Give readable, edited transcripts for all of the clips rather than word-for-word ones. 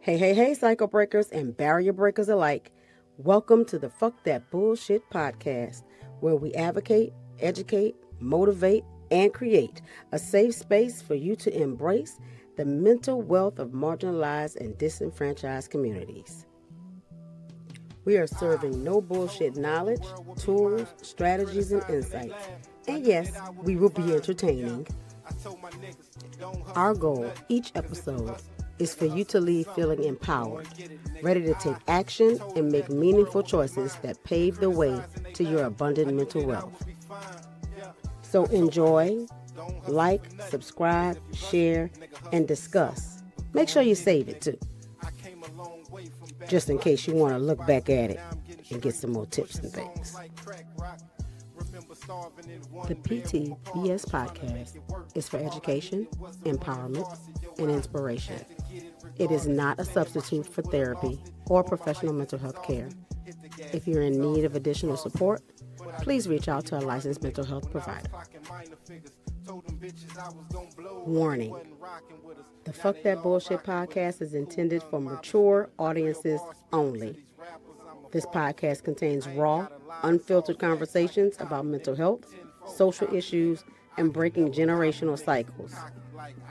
Hey, cycle breakers and barrier breakers alike. Welcome to the Fuck That Bullshit podcast, where we advocate, educate, motivate, and create a safe space for you to embrace the mental wealth of marginalized and disenfranchised communities. We are serving no bullshit knowledge, tools, strategies, and insights. And yes, we will be entertaining. Our goal each episode is for you to leave feeling empowered, ready to take action and make meaningful choices that pave the way to your abundant mental wealth. So enjoy, like, subscribe, share, and discuss. Make sure you save it too, just in case you want to look back at it and get some more tips and things. The PTBS podcast is for education, empowerment, and inspiration. It is not a substitute for therapy or professional mental health care. If you're in need of additional support, please reach out to a licensed mental health provider. Warning: the Fuck That Bullshit podcast is intended for mature audiences only. This podcast contains raw, unfiltered conversations about mental health, social issues, and breaking generational cycles.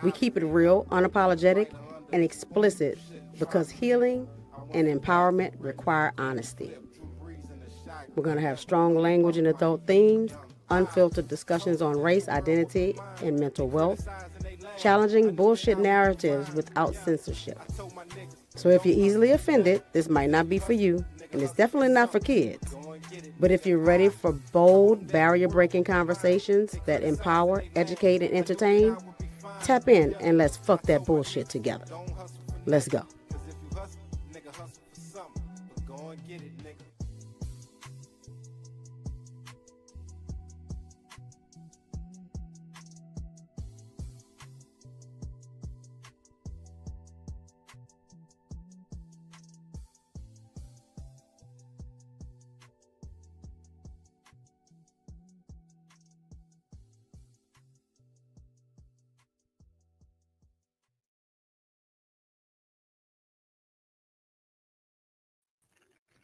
We keep it real, unapologetic, and explicit because healing and empowerment require honesty. We're going to have strong language and adult themes, unfiltered discussions on race, identity, and mental wealth, challenging bullshit narratives without censorship. So if you're easily offended, this might not be for you, and it's definitely not for kids. But if you're ready for bold, barrier-breaking conversations that empower, educate, and entertain, tap in and let's fuck that bullshit together. Let's go.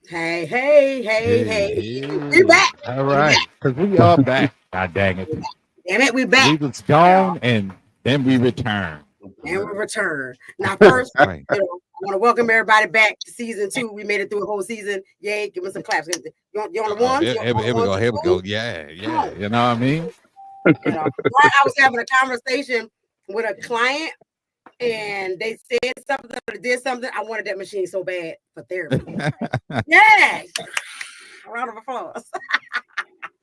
Hey. We back. All right. Because we are back. God dang it. Damn it, we back. We was gone and then we returned. And we return. Now, first, Right. I want to welcome everybody back to season 2. We made it through a whole season. Yay, give us some claps. You want the ones? Here we go. Yeah. You know what I mean? I was having a conversation with a client, and they said something or did something. I wanted that machine so bad for therapy. Yeah. A round of applause.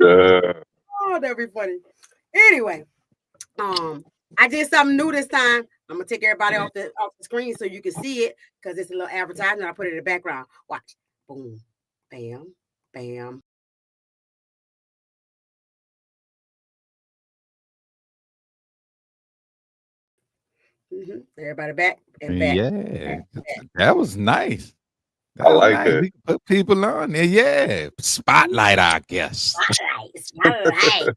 Oh, that'd be funny. Anyway, I did something new this time. I'm gonna take everybody off the screen so you can see it because it's a little advertisement. I put it in the background. Watch. Boom. Bam. Bam. Everybody back and back. Yeah. That was nice. I like it. We can put people on there. Yeah. Spotlight our guests. Spotlight.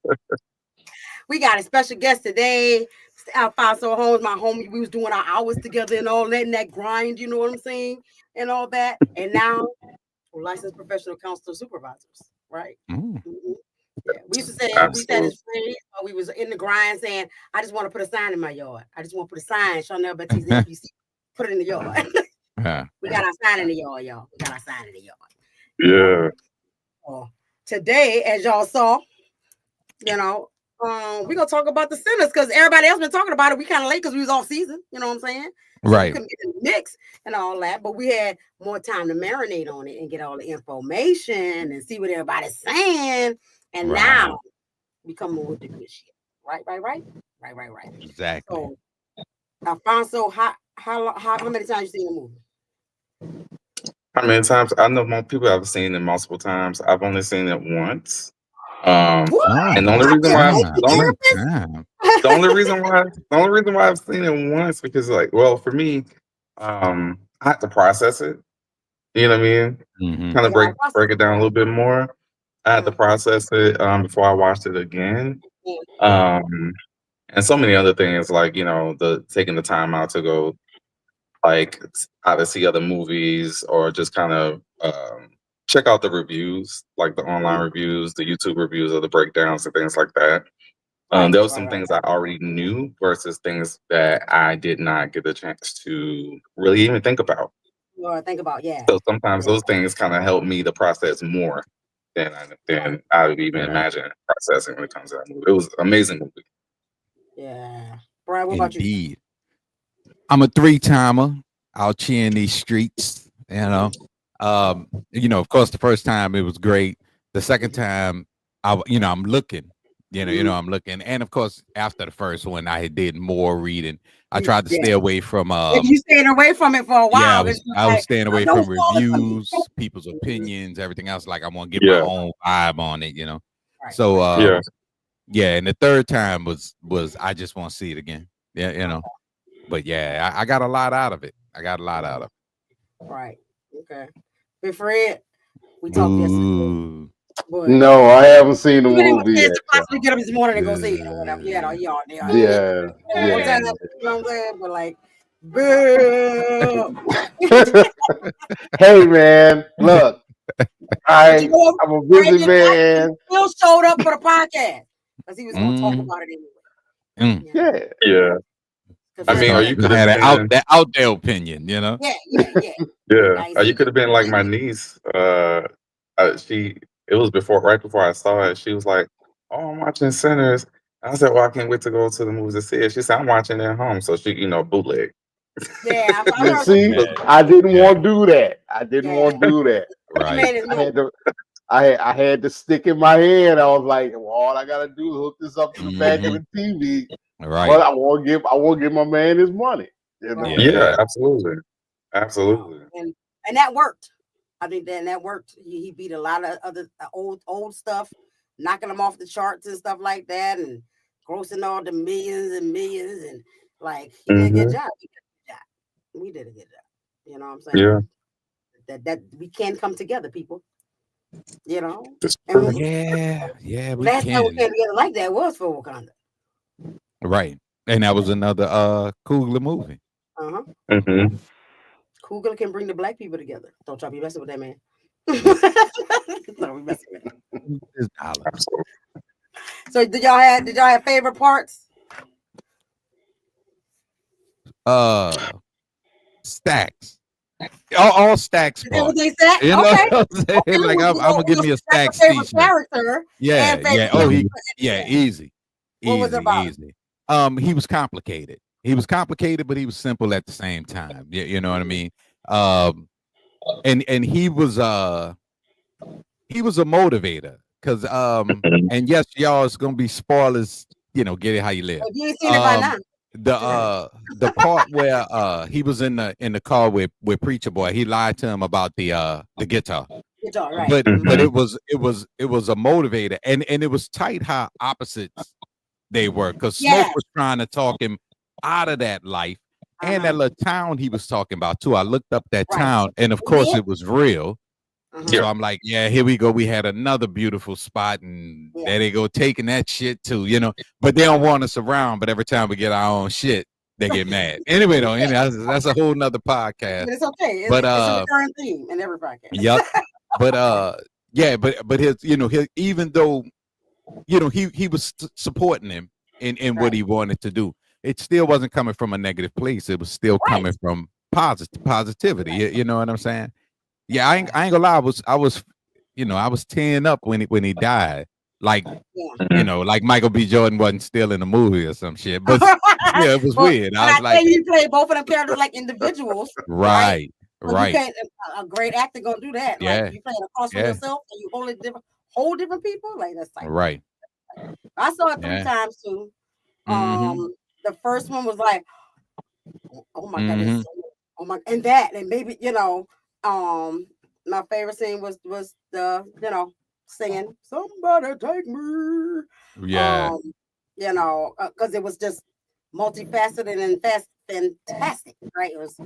We got a special guest today. Alfonso Holmes, my homie. We was doing our hours together and all that, and that grind, you know what I'm saying? And all that. And now we're licensed professional counselor supervisors, right? Yeah. We used to say, we said as friends, we was in the grind saying, I just want to put a sign in my yard. I just want to put a sign, Shawnnell Batiste, put it in the yard. We got our sign in the yard, y'all. We got our sign in the yard. Yeah. Today, as y'all saw, we're gonna talk about the centers because everybody else been talking about it. We kind of late because we was off season, you know what I'm saying? Right. We couldn't get in the mix and all that, but we had more time to marinate on it and get all the information and see what everybody's saying. And now we come with the good shit. Right. Exactly. So, Alfonso, how many times you seen the movie? How many times? I know most people have seen it multiple times. I've only seen it once. And the only reason why I've seen it once because, for me, I have to process it. You know what I mean? Kind of break it down a little bit more. I had to process it before I watched it again. And so many other things, like, the taking the time out to go like either see other movies or just kind of check out the reviews, like the online reviews, the YouTube reviews, or the breakdowns and things like that. There was some things I already knew versus things that I did not get the chance to really even think about. Or think about, So sometimes those things kind of help me to process more than I would even imagine processing when it comes to that movie. It was an amazing movie. Yeah. Brian, what about you? Indeed. I'm a 3-timer out here in these streets, of course, the first time it was great. The second time, I'm looking, I'm looking. And of course, after the first one, I did more reading. I tried to stay away from you staying away from it for a while. Yeah, I was staying away from reviews, people's opinions, everything else. Like I want to get my own vibe on it, So and the third time was I just want to see it again. Yeah, But yeah, I got a lot out of it. Right. Okay. Hey, Fred, we talked yesterday. No, I haven't seen the movie yet. Possibly get up this morning and go see it or whatever. Yeah. You know what I'm saying? But like, boo. Hey man, look, I'm a busy man. Still showed up for the podcast because he was going to talk about it anyway. Yeah. I mean, or you could have had that out there opinion, Yeah. Or you could have been like my niece. It was right before I saw it. She was like, "Oh, I'm watching Sinners." I said, "Well, I can't wait to go to the movies to see it." She said, "I'm watching it at home," so she, bootleg. Yeah, see, I didn't want to do that. Right. I had to stick in my head. I was like, well, all I gotta do is hook this up to the back of the TV. Right. But I won't give my man his money. Yeah, absolutely. And that worked. I think that worked. He beat a lot of other old stuff, knocking them off the charts and stuff like that, and grossing all the millions and millions, and like he did a good job. We did a good job. You know what I'm saying? Yeah. That we can come together, people. You know? We last can. time we came together like that was for Wakanda. Right. And that was another Coogler movie. Coogler can bring the black people together. Don't y'all be messing with that man. Don't be messing with him. So did y'all have favorite parts? Stacks. All Stacks parts. What they said? Okay. Like I'm gonna give me a Stacks favorite character. Easy. What was it about? Easy. He was complicated. But he was simple at the same time. You know what I mean? And he was a motivator because and yes, y'all, it's gonna be spoilers. Get it how you live. You ain't seen it by now. The part where he was in the car with Preacher Boy, he lied to him about the guitar. Right. But it was a motivator, and it was tight how opposites they were, because Smoke was trying to talk him out of that life and that little town he was talking about too. I looked up that town, and of course it was real. So I'm like, here we go. We had another beautiful spot, and there they go taking that shit too, But they don't want us around. But every time we get our own shit, they get mad. Anyway, though, that's a whole nother podcast. But it's okay. It's a recurring theme in every podcast. Yep. But his, even though, he was supporting him in what he wanted to do, it still wasn't coming from a negative place. It was still coming from positivity. You know what I'm saying? Yeah, I ain't gonna lie. I was tearing up when he died. Like, like Michael B. Jordan wasn't still in the movie or some shit. But yeah, it was weird. I was like, you play both of them characters like individuals, right. A great actor gonna do that. Like you playing across from yourself and you whole different people. Like that's like right. I saw it 3 times too. The first one was like, oh my god, oh my, and maybe my favorite scene was the singing "Somebody Take Me." Because it was just multifaceted and fantastic, right? It was,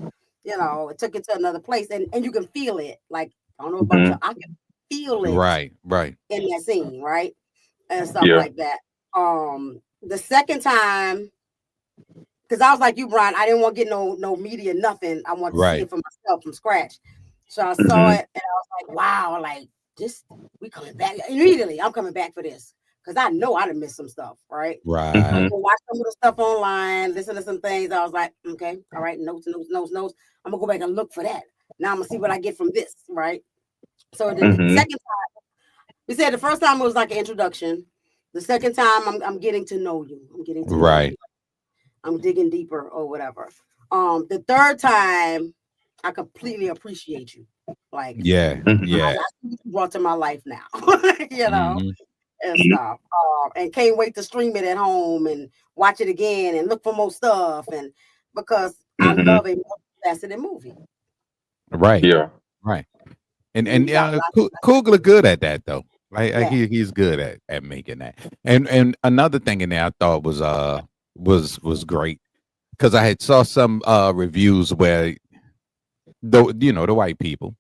it took it to another place, and you can feel it. Like I don't know about you, I can feel it, right, in that scene, right, and stuff like that. The second time, because I was like you, Brian. I didn't want to get no media, nothing. I wanted to see it for myself from scratch. So I saw it, and I was like, wow, like this, we coming back immediately. I'm coming back for this because I know I done missed some stuff, right? Right. I go watch some of the stuff online, listen to some things. I was like, okay, all right, notes. I'm gonna go back and look for that. Now I'm gonna see what I get from this, right? So the second time, we said the first time it was like an introduction. The second time, I'm getting to know you. I'm getting to know you. I'm digging deeper or whatever. The third time, I completely appreciate you. Like, yeah. I see what you brought to my life now, you know, and stuff. And can't wait to stream it at home and watch it again and look for more stuff. And because I love a multifaceted movie. Right. Yeah. Right. And Coogler good at that though. Like he's good at making that. And another thing in there I thought was great because I had saw some reviews where the white people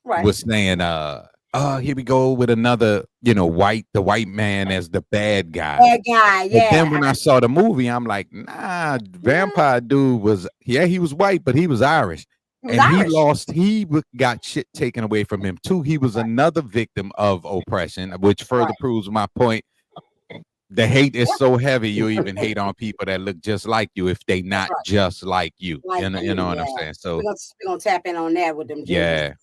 was saying here we go with another the white man as the bad guy. But then when I saw the movie, I'm like, nah, vampire dude was he was white, but he was Irish. He got shit taken away from him too. He was another victim of oppression, which further proves my point. The hate is so heavy, you even hate on people that look just like you if they not just like you. You know what I'm saying? So we're gonna tap in on that with them. Yeah.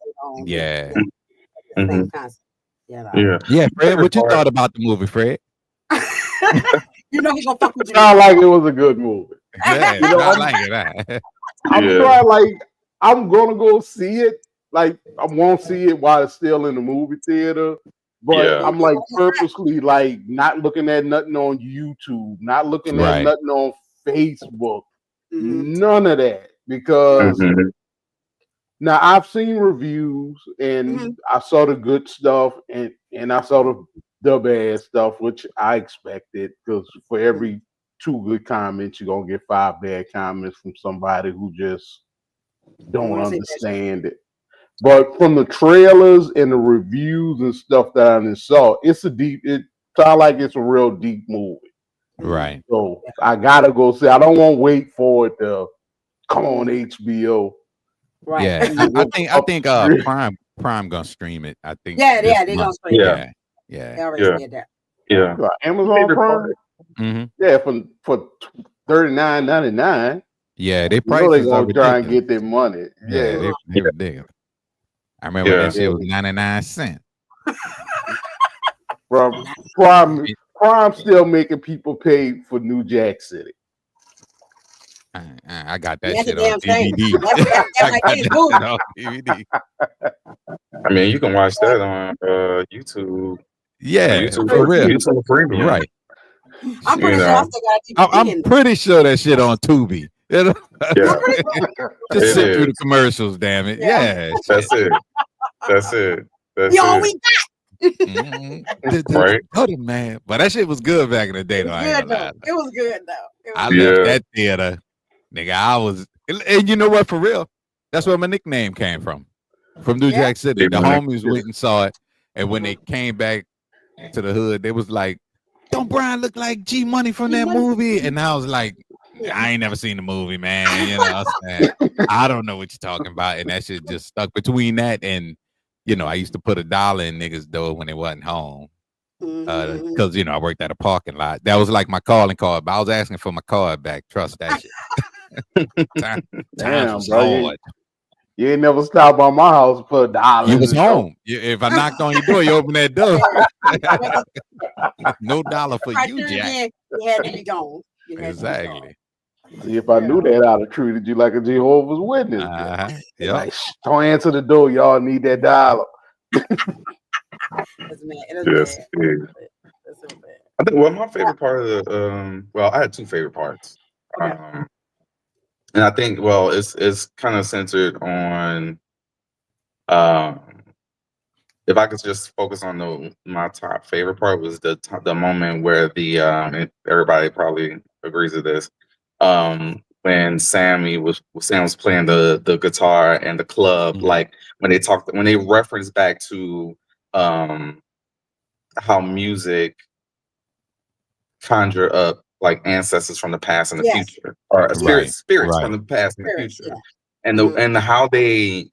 Same concept. Yeah, Fred, what you thought about the movie, Fred? You know he's gonna fuck with you. Sound like it was a good movie. Yeah, I like it. I'm trying, like, I'm gonna go see it. Like, I won't see it while it's still in the movie theater. But I'm like purposely like not looking at nothing on YouTube, not looking at nothing on Facebook, none of that. Because now I've seen reviews and I saw the good stuff and I saw the bad stuff, which I expected, because for every 2 good comments, you're gonna get 5 bad comments from somebody who just don't understand it. But from the trailers and the reviews and stuff that I saw, it sounds like it's a real deep movie. Right. So I gotta go see. I don't want to wait for it to come on HBO. Right. Yeah. I think Prime gonna stream it. I think. Yeah, they're gonna stream it. Yeah. They already said that. Yeah. Amazon Prime. Yeah, for $39.99. Yeah, they prices they're gonna try and get their money. Yeah, they ridiculous. I remember that shit was 99 cents. Bro, Prime still making people pay for New Jack City. I got that shit on DVD. I got that on DVD. I mean, you can watch that on YouTube. Yeah, YouTube for real. YouTube Premium. Right. I'm pretty sure I still got I'm pretty sure that shit on Tubi. Just sit through the commercials, damn it. Yeah. That's it. That's all we got. Right. Other man. But that shit was good back in the day, though. It was good though. I left that theater. Nigga, and you know what, for real? That's where my nickname came from New Jack City. The homies went and saw it. And when they came back to the hood, they was like, don't Brian look like G Money from that movie? And I was like, I ain't never seen the movie, man. You know what I'm saying? I don't know what you're talking about. And that shit just stuck between that and, I used to put $1 in niggas' door when they wasn't home. Because, I worked at a parking lot. That was like my calling card. But I was asking for my card back. Trust that shit. Damn, bro. You ain't never stopped by my house for $1. You was home. If I knocked on your door, you open that door. No dollar for you, Jack. You had to be gone. Exactly. See, if I knew that, I'd have treated you like a Jehovah's Witness. Like, don't answer the door. Y'all need that $1. Yes. I think my favorite part of the I had 2 favorite parts. And I think it's kind of centered on if I could just focus on my top favorite part was the moment where and everybody probably agrees with this, when Sam was playing the guitar and the club, like when they reference back to how music conjure up like ancestors from the past and the future, or spirits from the past and the future, and and how they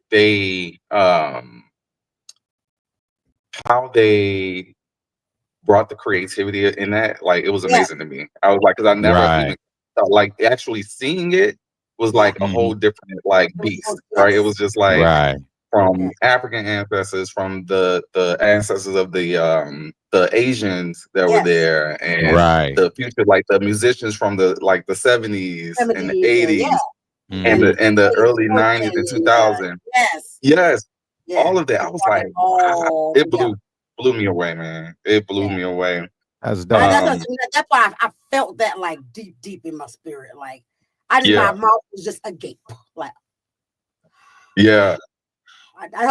brought the creativity in that. Like, it was amazing to me. I was like, because I never even felt like actually seeing it was like a whole different like beast, right? It was just like from African ancestors, from the ancestors of the Asians that were there, and the future, like the musicians from the 70s and the 80s and the early 90s and 2000s. Yes, all of that. I was like, wow, it blew me away, man. It blew me away. That's why I felt that like deep in my spirit. Like, my mouth was just agape. Like, I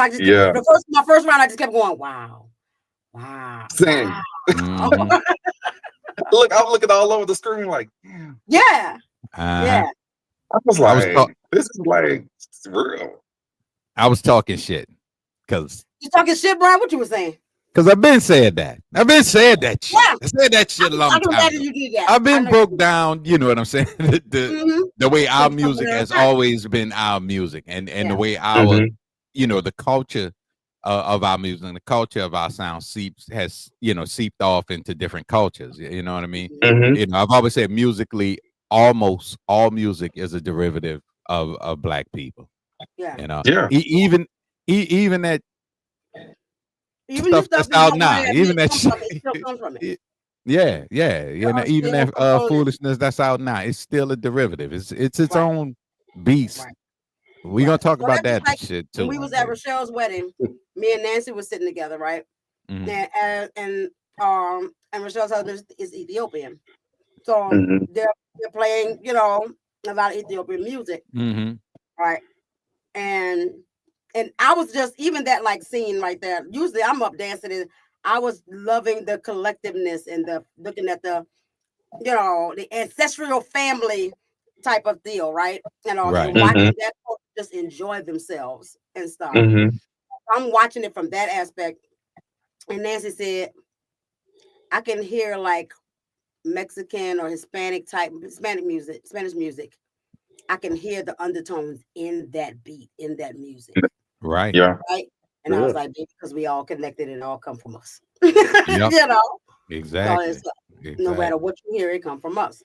just my first round, I just kept going, wow. Same. Wow. Look, I'm looking all over the screen like, yeah. I was like, this is like real. I was talking shit because you talking shit, Brian. What you were saying? Because I've been saying that. Shit. I said that shit a long time ago. I've been broke down, you know what I'm saying? The way our music has always been our music, and the way our, the culture of our music and the culture of our sound has seeped off into different cultures. You know what I mean? I've always said musically, almost all music is a derivative of Black people. Even that. Even stuff that's out now, even that shit. Yeah. Even that foolishness that's out now, it's still a derivative. It's its own beast. We're gonna talk about that shit too. When we was at Rochelle's wedding, me and Nancy was sitting together, right? And Rochelle's husband is Ethiopian, so they're playing, a lot of Ethiopian music, right? And I was just, even that like scene right there, usually I'm up dancing, and I was loving the collectiveness and the looking at the, the ancestral family type of deal, right? And watching that just enjoy themselves and stuff. I'm watching it from that aspect. And Nancy said, I can hear like Mexican or Hispanic music, Spanish music. I can hear the undertones in that beat, in that music. Right. Yeah. Right. And I was like, because we all connected, it all come from us. Exactly. So no matter what you hear, it come from us.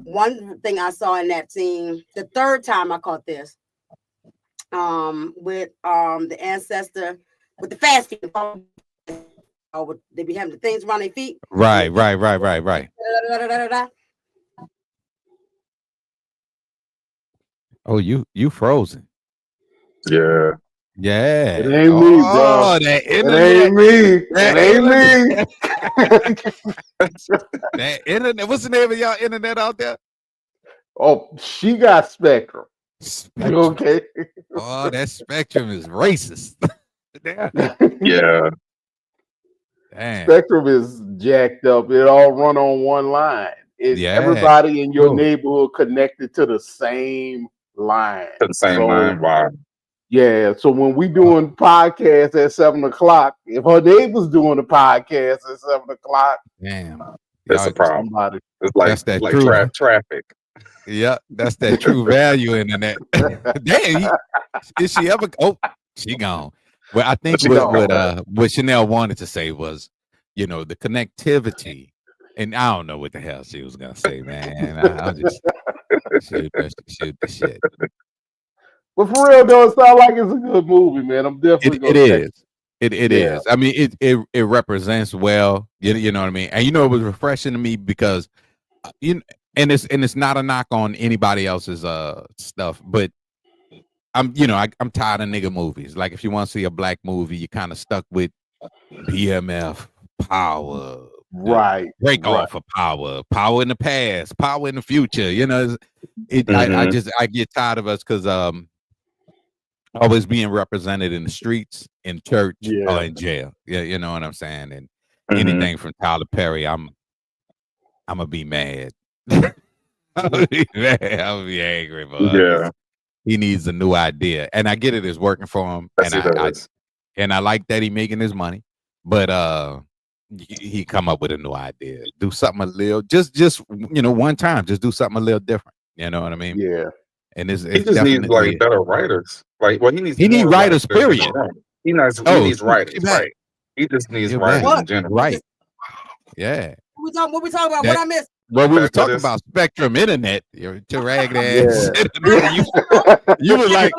One thing I saw in that scene, the third time I caught this, with the ancestor with the fast feet. They be having the things around their feet. Right. Oh, you frozen. Yeah. It ain't me, bro. That ain't me. That internet. What's the name of y'all internet out there? Oh, she got Spectrum. Okay. Oh, that Spectrum is racist. Yeah. Damn. Spectrum is jacked up. It all run on one line. Everybody in your neighborhood connected to the same line. To the same line. Wow. Yeah, so when we doing podcasts at 7:00, if her neighbor's doing a podcast at 7:00, damn, that's a problem. It's like that's that true traffic. Yeah, that's that true value internet. Damn, is she ever? Oh, she gone. Well, I think what Shawnnell wanted to say was, the connectivity, and I don't know what the hell she was gonna say, man. I'll just shoot the shit. But for real though, it sounds like it's a good movie, man. I'm definitely gonna check it. It is. I mean, it represents well. You know what I mean. And it was refreshing to me because, and it's not a knock on anybody else's stuff, but I'm tired of nigga movies. Like, if you want to see a Black movie, you're kind of stuck with BMF, Power, right? Break off of Power in the past, Power in the future. I get tired of us because always being represented in the streets, in church, or in jail. Yeah, you know what I'm saying? And anything from Tyler Perry, I'm gonna be mad. I'm gonna be angry, but he needs a new idea. And I get it, it's working for him. And I like that he making his money. But he come up with a new idea. Do something a little, just one time, just do something a little different. You know what I mean? Yeah. And it's he just needs like better writers. Like, well, he needs writers. Period. He needs writers, right? He just needs writers in general, right? Yeah. What we talking about? What I missed? Well, we were talking about Spectrum Internet. You're to rag ass. You was like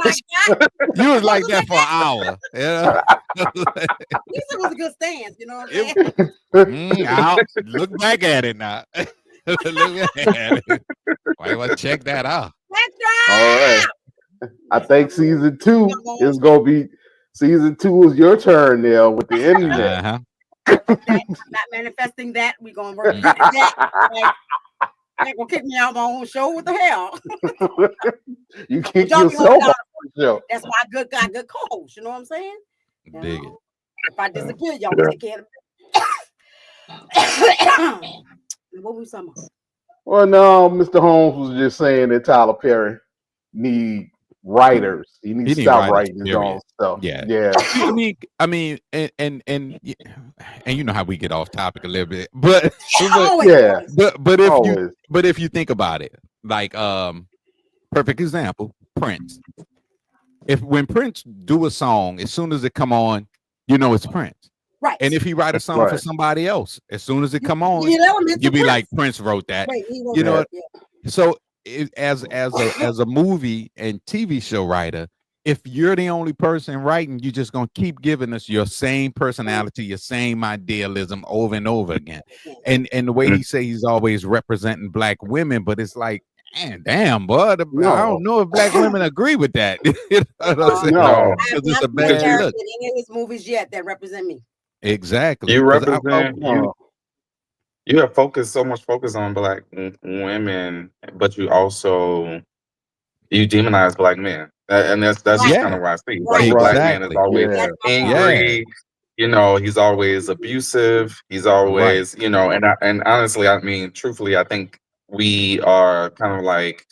that for an hour. You know? This was a good stance. You know what I'm saying? Look back at it now. Look at it. Why want to check that out? All right. I think season 2 is gonna be. Season 2 is your turn now with the internet. I'm not manifesting that. We're gonna work on that. Like, gonna kick me out of my own show. What the hell? You kick yourself out of the show. That's why I got good co-host. You know what I'm saying? Dig it. If I disappear, y'all take care of it. What we talking about? Well, no, Mr. Holmes was just saying that Tyler Perry need writers. He needs to stop writing his own stuff. Yeah. I mean, and you know how we get off topic a little bit, but if you think about it, like perfect example, Prince. When Prince do a song, as soon as it come on, you know it's Prince. Right. And if he write a song for somebody else, as soon as it come on, you be like, Prince wrote that. Right, you know. So as a movie and TV show writer, if you're the only person writing, you're just gonna keep giving us your same personality, your same idealism over and over again. And the way he say he's always representing black women, but it's like, man, damn, boy, I don't know if black women agree with that. No, because it's a bad look. In any of his movies yet that represent me. Exactly. You represent you have so much focus on black women, but you demonize black men, and that's just kind of what I see. Like, black man is always angry. You know, he's always abusive. He's always, and honestly, I mean, truthfully, I think we are kind of like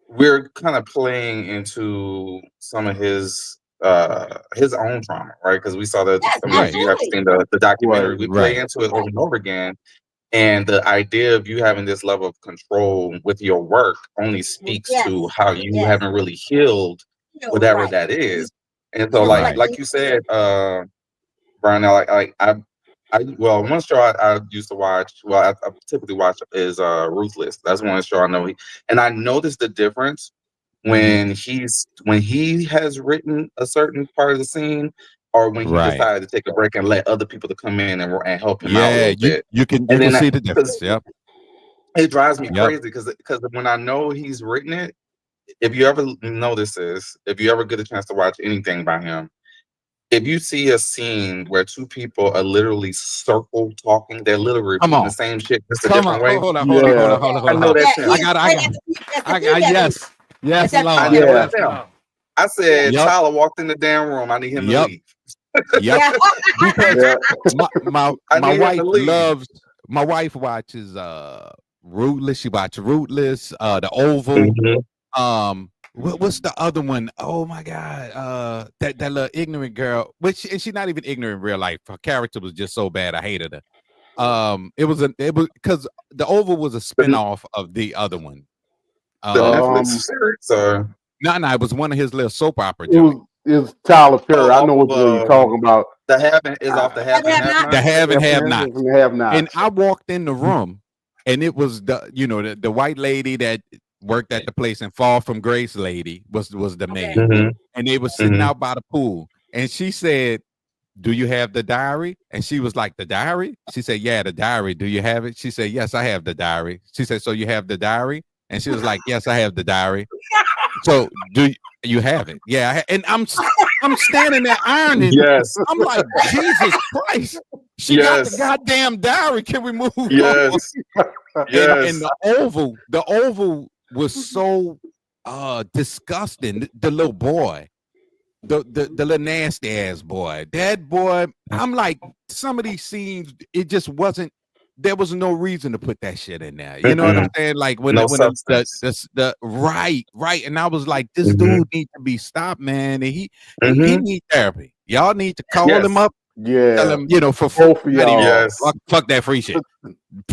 we're kind of playing into some of his own trauma, right? Because we saw you have seen the documentary. We play into it over and over again, and the idea of you having this level of control with your work only speaks to how you haven't really healed whatever that is. And so, like you said, Brian, one show I used to watch. Well, I typically watch is Ruthless. That's one show I know. And I noticed the difference when he has written a certain part of the scene, or when he decided to take a break and let other people to come in and help him out a little bit. You can see the difference. Yep. It drives me crazy because when I know he's written it, if you ever notice this, if you ever get a chance to watch anything by him, if you see a scene where two people are literally circle talking, they're literally repeating the same shit just a different way. Hold on. I know that's him. Yes, I said, Tyler walked in the damn room. I need him to leave. Because my wife watches Rootless. She watches Rootless, The Oval. What's the other one? Oh my God. That little ignorant girl, and she's not even ignorant in real life. Her character was just so bad. I hated her. It was because The Oval was a spinoff of the other one. The Netflix series, or no, it was one of his little soap opera. It was Tyler Perry. I know what you're talking about. The Have is off the Have and Have Not. The Have and Have Not. And I walked in the room, and it was the white lady that worked at the place, and Fall from Grace lady was the maid, and they were sitting out by the pool, and she said, "Do you have the diary?" And she was like, "The diary?" She said, "Yeah, the diary. Do you have it?" She said, "Yes, I have the diary." She said, "So you have the diary?" And she was like, "Yes, I have the diary." So do you have it? Yeah. And I'm standing there ironing. Yes. I'm like, Jesus Christ. She got the goddamn diary. Can we move on? Yes. And the oval was so disgusting. The little boy, the little nasty ass boy. That boy, I'm like, some of these scenes, it just wasn't. There was no reason to put that shit in there. You know what I'm saying? Like when the right. And I was like, this dude needs to be stopped, man. And he need therapy. Y'all need to call him up Yeah. Tell him, for free. Fuck that free shit.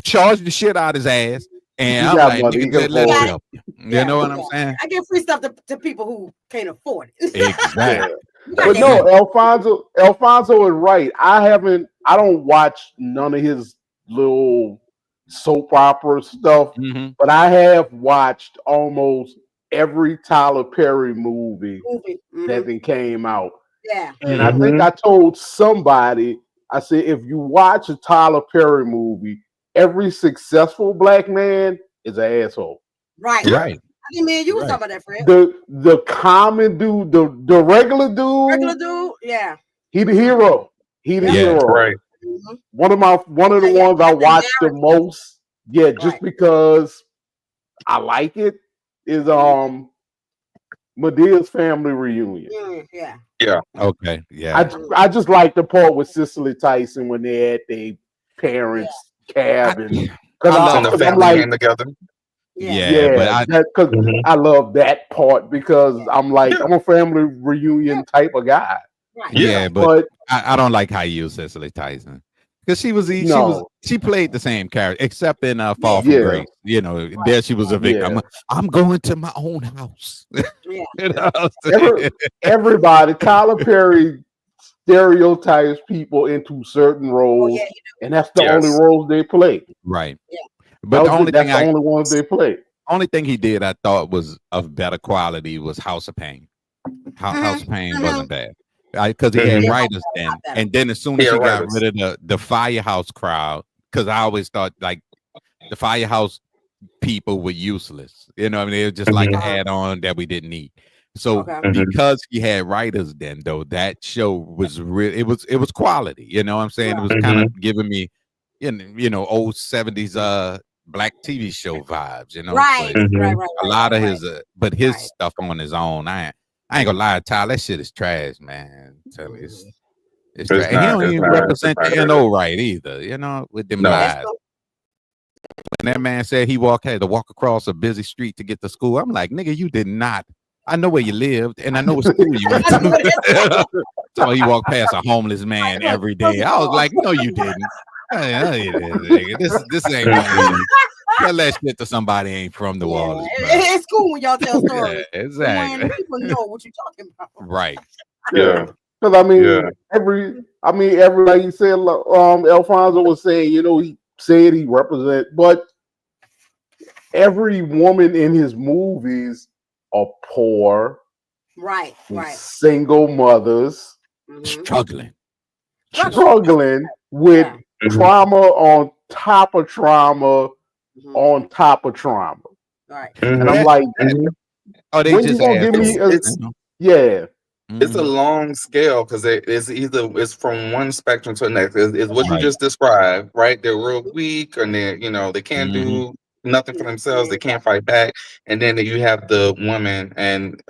Charge the shit out his ass. And I'm like, nigga, let's help. You know what I'm saying? I give free stuff to people who can't afford it. Exactly. But no, Alfonso is right. I don't watch none of his little soap opera stuff, but I have watched almost every Tyler Perry movie that then came out. Yeah. And I think I told somebody, I said, if you watch a Tyler Perry movie, every successful black man is an asshole. Right. Right. I think, man, you was talking about that, Fred. The common dude, the regular dude, yeah. He the hero. He the hero. Right. One of the ones I watch the most, just because I like it, is Medea's Family Reunion. Yeah. Okay. Yeah. I just like the part with Cicely Tyson when they at their parents' cabin. Because the family came together. Because I love that part because I'm a family reunion type of guy. Right. Yeah, but I don't like how you use Cicely Tyson because she played the same character except in Fall from Grace. There she was a victim. I'm going to my own house. Everybody, Tyler Perry stereotypes people into certain roles, and that's the only roles they play. Right. Yeah. But the only ones they play. Only thing he did I thought was of better quality was House of Pain. House of Pain wasn't bad. Because he had writers then. And then as soon as he got rid of the Firehouse crowd, because I always thought like the Firehouse people were useless. You know what I mean? They were just like an add-on that we didn't need. So because he had writers then though, that show was real. It was quality. You know what I'm saying? It was kind of giving me old 70s black TV show vibes, Right. A lot of his but his stuff on his own. I ain't gonna lie, Tyler, that shit is trash, man. Tell you, it's trash. And he don't even represent the NO right either, with them lies. When that man said he had to walk across a busy street to get to school, I'm like, nigga, you did not. I know where you lived, and I know what school you went to. So he walked past a homeless man every day. I was like, no, you didn't. This ain't tell that shit to somebody ain't from New Orleans. It's cool when y'all tell stories. Exactly. When people know what you're talking about. Right. Yeah. Because every like you said, Alfonso was saying, he said he represent, but every woman in his movies are poor, right, single mothers, struggling with trauma on top of trauma on top of trauma. Right. And I'm like, they just give me it's a long scale because it's from one spectrum to the next. It's what you just described, right? They're real weak, and they can't do nothing for themselves. They can't fight back, and then you have the woman, and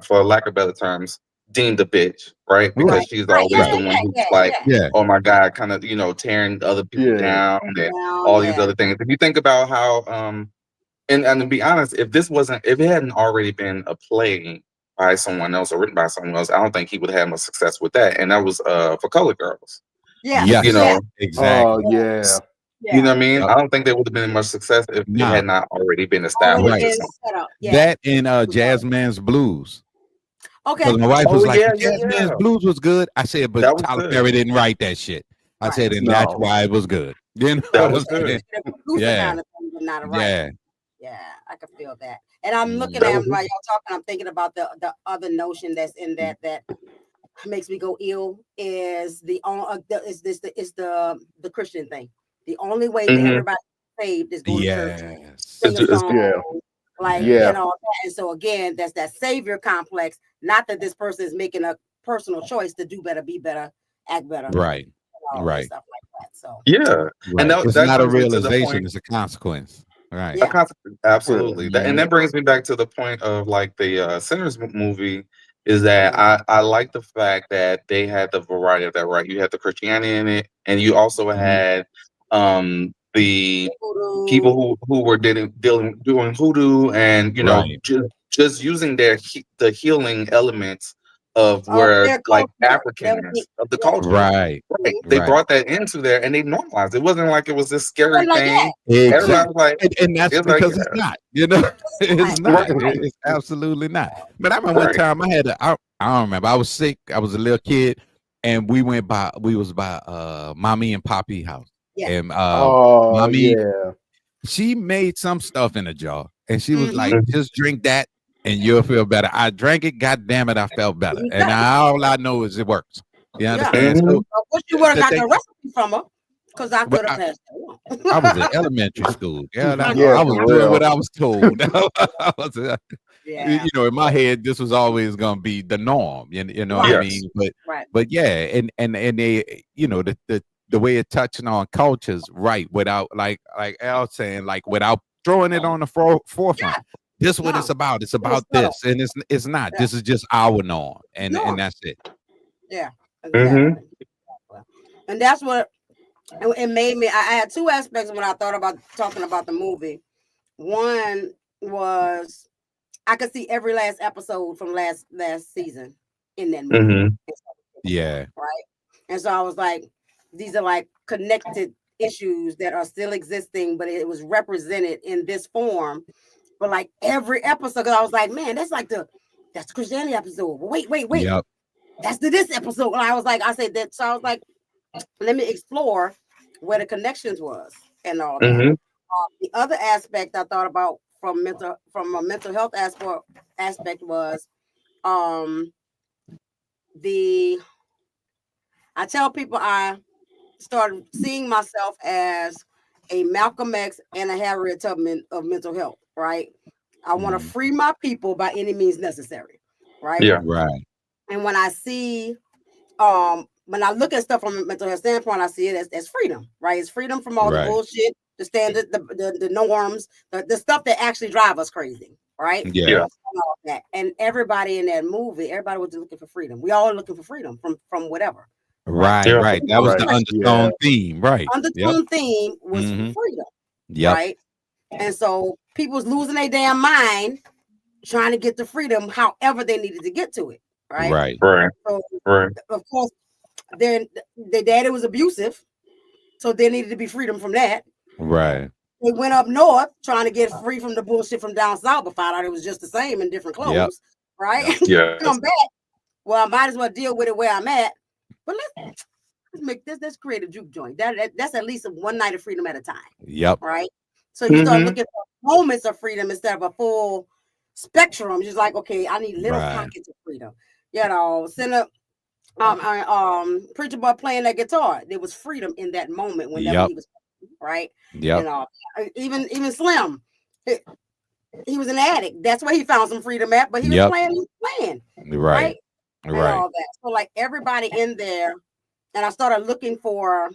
for lack of better terms, deemed a bitch, right? Because she's always the one who's like, oh my God, kind of tearing other people down and all these other things. If you think about how and to be honest, if it hadn't already been a play by someone else or written by someone else, I don't think he would have much success with that. And that was for Colored Girls. Exactly. You know what I mean? I don't think there would have been much success if it had not already been established. That in Jazz Man's Blues. Okay. My wife was like, Jazz Man's Blues was good. I said, but Tyler Perry didn't write that shit. I said, and that's why it was good. That was good. Yeah, I can feel that. And I'm looking at him while y'all talking. I'm thinking about the other notion that's in that makes me go ill is the Christian thing. The only way that everybody saved is going to church, sing a song, and so again, that's that savior complex. Not that this person is making a personal choice to do better, be better, act better, right, stuff like that. So and it's not a realization; it's a consequence. Right. Absolutely. And that brings me back to the point of like the Sinners movie is that I like the fact that they had the variety of that, right? You had the Christianity in it, and you also had the people who were doing hoodoo and just using the healing elements of where their like culture. Africanness of the culture. Right. They brought that into there and they normalized it. It wasn't like it was this scary Like thing. Exactly. Everybody was like, And that's it's because like, it's not, you know, it's not. Right. It's absolutely not. But I remember one time I don't remember. I was sick. I was a little kid, and we was by mommy and poppy house. Yeah. And Oh mommy, yeah. she made some stuff in a jar, and she was like, Mhm. just drink that and you'll feel better. I drank it, god damn it, I felt better. And all I know is it works. You understand? Mhm. So I wish you would have the got thing, the recipe from her, because I well, could have passed it I on. was in elementary school. Yeah, Yeah, I was for doing real. what I was told. I was, Yeah. you know, in my head, this was always gonna be the norm. You know what I Yes. mean? Right. But yeah, and they, you know, the way it touching on cultures, right? Without like Al saying, like without throwing it on the forefront. This is what it's No. about. It's It was about subtle. this, and it's not. Yeah. This is just our norm, and No. that's it. Yeah. Mhm. Exactly. And that's what it made me. I had two aspects when I thought about talking about the movie. One was I could see every last episode from last season in that movie. Mhm. Yeah. Right. And so I was like, these are like connected issues that are still existing, but it was represented in this form. But like every episode, because I was like, man, that's the Christianity episode. Wait. Yep. That's this episode. And I said that. So I was like, let me explore where the connections was and all that. Mhm. The other aspect I thought about from a mental health aspect was I tell people I started seeing myself as a Malcolm X and a Harriet Tubman of mental health, right? I want to free my people by any means necessary, right? Yeah. Right. And when I see when I look at stuff from a mental health standpoint, I see it as freedom, right? It's freedom from all the bullshit, the standard, the norms, the stuff that actually drive us crazy, right? Yeah. And all that. And everybody in that movie, everybody was looking for freedom. We all looking for freedom from whatever. Right. Yeah. Right. That was the Right. undertone theme. Right. Undertone theme was Mhm. freedom, Yep. right? And so people's losing their damn mind trying to get the freedom however they needed to get to it, right? Right. Right. So Right. of course, their daddy was abusive, so there needed to be freedom from that. Right. They went up north trying to get free from the bullshit from down south, but found out it was just the same in different clothes, right? Yeah. Come back. Well, I might as well deal with it where I'm at. But let's make this create a juke joint. That's at least one night of freedom at a time. Yep. Right. So you start looking for moments of freedom instead of a full spectrum. Just like, okay, I need little pockets of freedom. You know, send a preacher boy playing that guitar. There was freedom in that moment whenever he was right. Yep. You know, even Slim, he was an addict. That's where he found some freedom at. But he was playing. Right. And all that. So like everybody in there, and I started looking for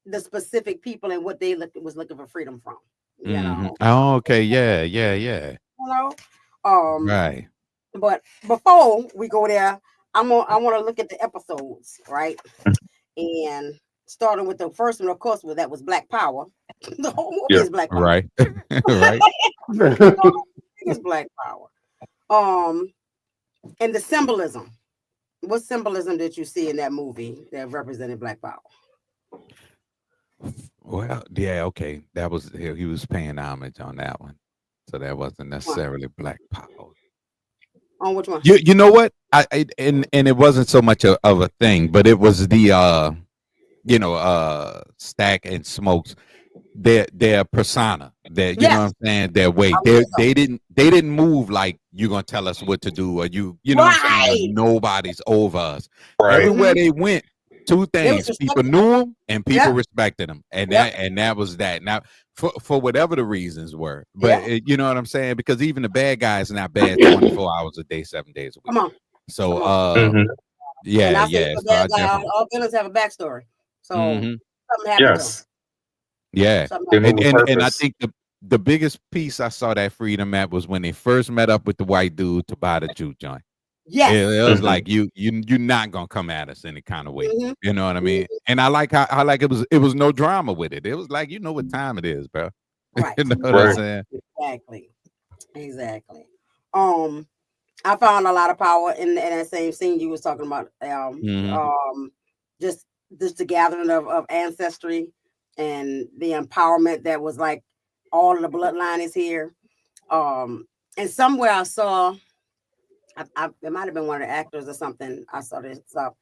the specific people and what they was looking for freedom from. You know. Oh, okay. Yeah. You know. Right. But before we go there, I want to look at the episodes, right? And starting with the first one, of course, that was Black Power. The whole movie is Black Power. Right. Right. It's Black Power. And the symbolism. What symbolism did you see in that movie that represented Black Power? Well, yeah, okay. That was he was paying homage on that one. So that wasn't necessarily Black Power. On which one? You know what? And it wasn't so much of a thing, but it was the Stack and Smokes, their persona, that you know what I'm saying, their way. They didn't move like you're gonna tell us what to do, or you know what I'm saying, nobody's over us. Right. Everywhere they went, two things: people knew them and people respected them, and that was that. Now, for whatever the reasons were, but you know what I'm saying, because even the bad guys are not bad 24 hours a day, 7 days a week. Come on. So yeah. So all villains have a backstory. So something happened to them. Yeah, and I think the biggest piece I saw that freedom at was when they first met up with the white dude to buy the juke joint. Yes, it was like you're not gonna come at us any kind of way. You know what I mean? And I like how it was no drama with it. It was like, you know what time it is, bro. Right. You know what I'm saying? Exactly. I found a lot of power in that same scene you was talking about. Just the gathering of ancestry and the empowerment that was like all of the bloodline is here. And somewhere I saw, it might have been one of the actors or something. I saw this stuff,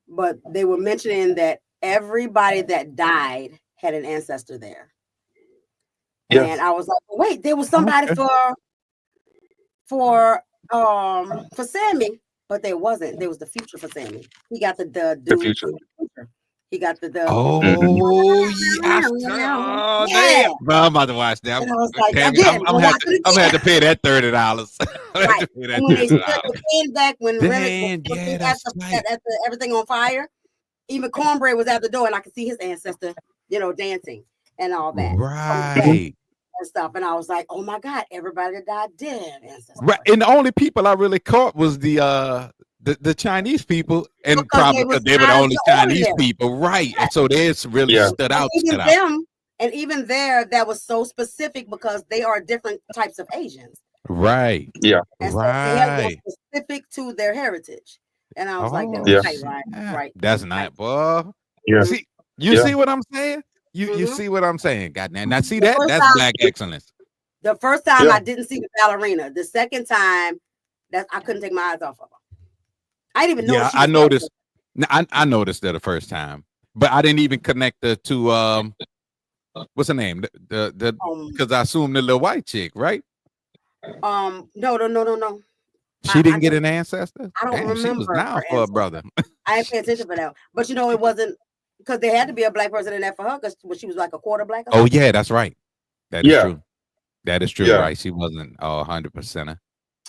but they were mentioning that everybody that died had an ancestor there. Yes. And I was like, wait, there was somebody for Sammy, but there wasn't. There was the future for Sammy. He got the dude. Future. He got the yeah. Bro, I'm about to watch that. And I was like, I'm gonna have to pay that $30. Right. And when they stood the pin back when Renner at everything on fire, even Cornbread was at the door, and I could see his ancestor, dancing and all that. Right. And stuff, and I was like, "Oh my God! Everybody that died dead." Right, and the only people I really caught was the Chinese people, and because probably because they were the only Chinese people, right? And so they really stood out. And even there, that was so specific because they are different types of Asians, right? Yeah, and so they have specific to their heritage. And I was like, right. That's not, boy. Yeah, see what I'm saying? You see what I'm saying? Goddamn. Now see that's black excellence. The first time I didn't see the ballerina. The second time I couldn't take my eyes off of her. I didn't even know. Yeah, I noticed. I noticed that the first time, but I didn't even connect her to what's her name? The because I assumed the little white chick, right? No. She didn't get an ancestor. I don't remember. She was down for a brother. I didn't pay attention for that, but it wasn't. Because there had to be a black person in there for her, because she was like a quarter black. Oh yeah, that's right. That is true. That is true, right? She wasn't 100%.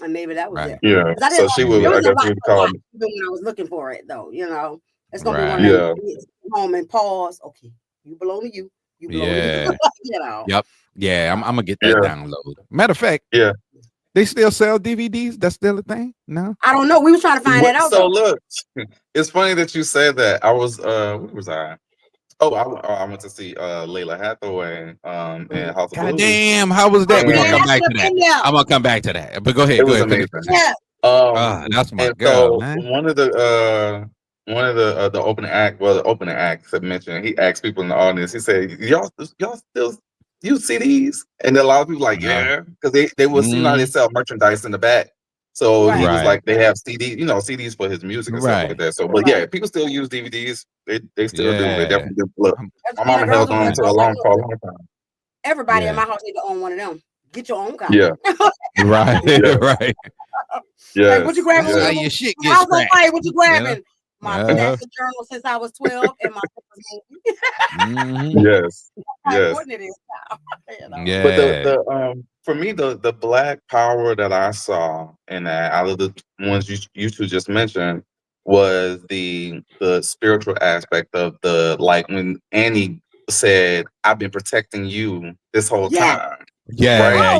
And maybe that was it. Yeah. So she was. I guess we would call even when I was looking for it, though. It's gonna be one of them. Home and pause. Okay, you belong to you. You belong to you. Yep. Yeah, I'm gonna get that download. Matter of fact. Yeah. They still sell DVDs? That's still a thing? No? I don't know. We were trying to find that out. So look, it's funny that you said that. I was where was I? Oh, I went to see Layla Hathaway and House of Blues. Damn, how was that? We're gonna come back to that. I'm gonna come back to that. But go ahead. It was amazing. Yeah. That's my girl, man. One of the opening acts had mentioned, he asked people in the audience, he said, y'all still use CDs? And a lot of people like, yeah, because they will see how they sell merchandise in the back. So he was like, they have CDs, CDs for his music and stuff like that. So, but people still use DVDs. They still do. They definitely do. Look, my mama held on to a long time. Everybody in my house need to own one of them. Get your own copy. Yeah. Right. Right. Yeah. Like, what you grabbing? Your shit gets house on fire. What you grabbing? My journal since I was 12 and my Yes. It is now. Yeah. But the for me, the black power that I saw in that, out of the ones you two just mentioned, was the spiritual aspect of like when Annie said, "I've been protecting you this whole time." Yeah,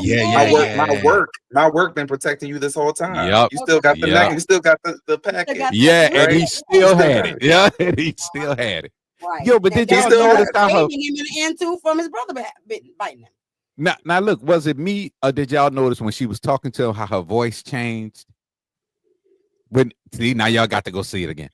My work been protecting you this whole time. Yep. You still got the neck, you still got the package. And he still had it. Yeah, and he still had it. Right. Yo, but did y'all notice how him in the end too from his brother biting him? Now look, was it me or did y'all notice when she was talking to him how her voice changed? Now y'all got to go see it again.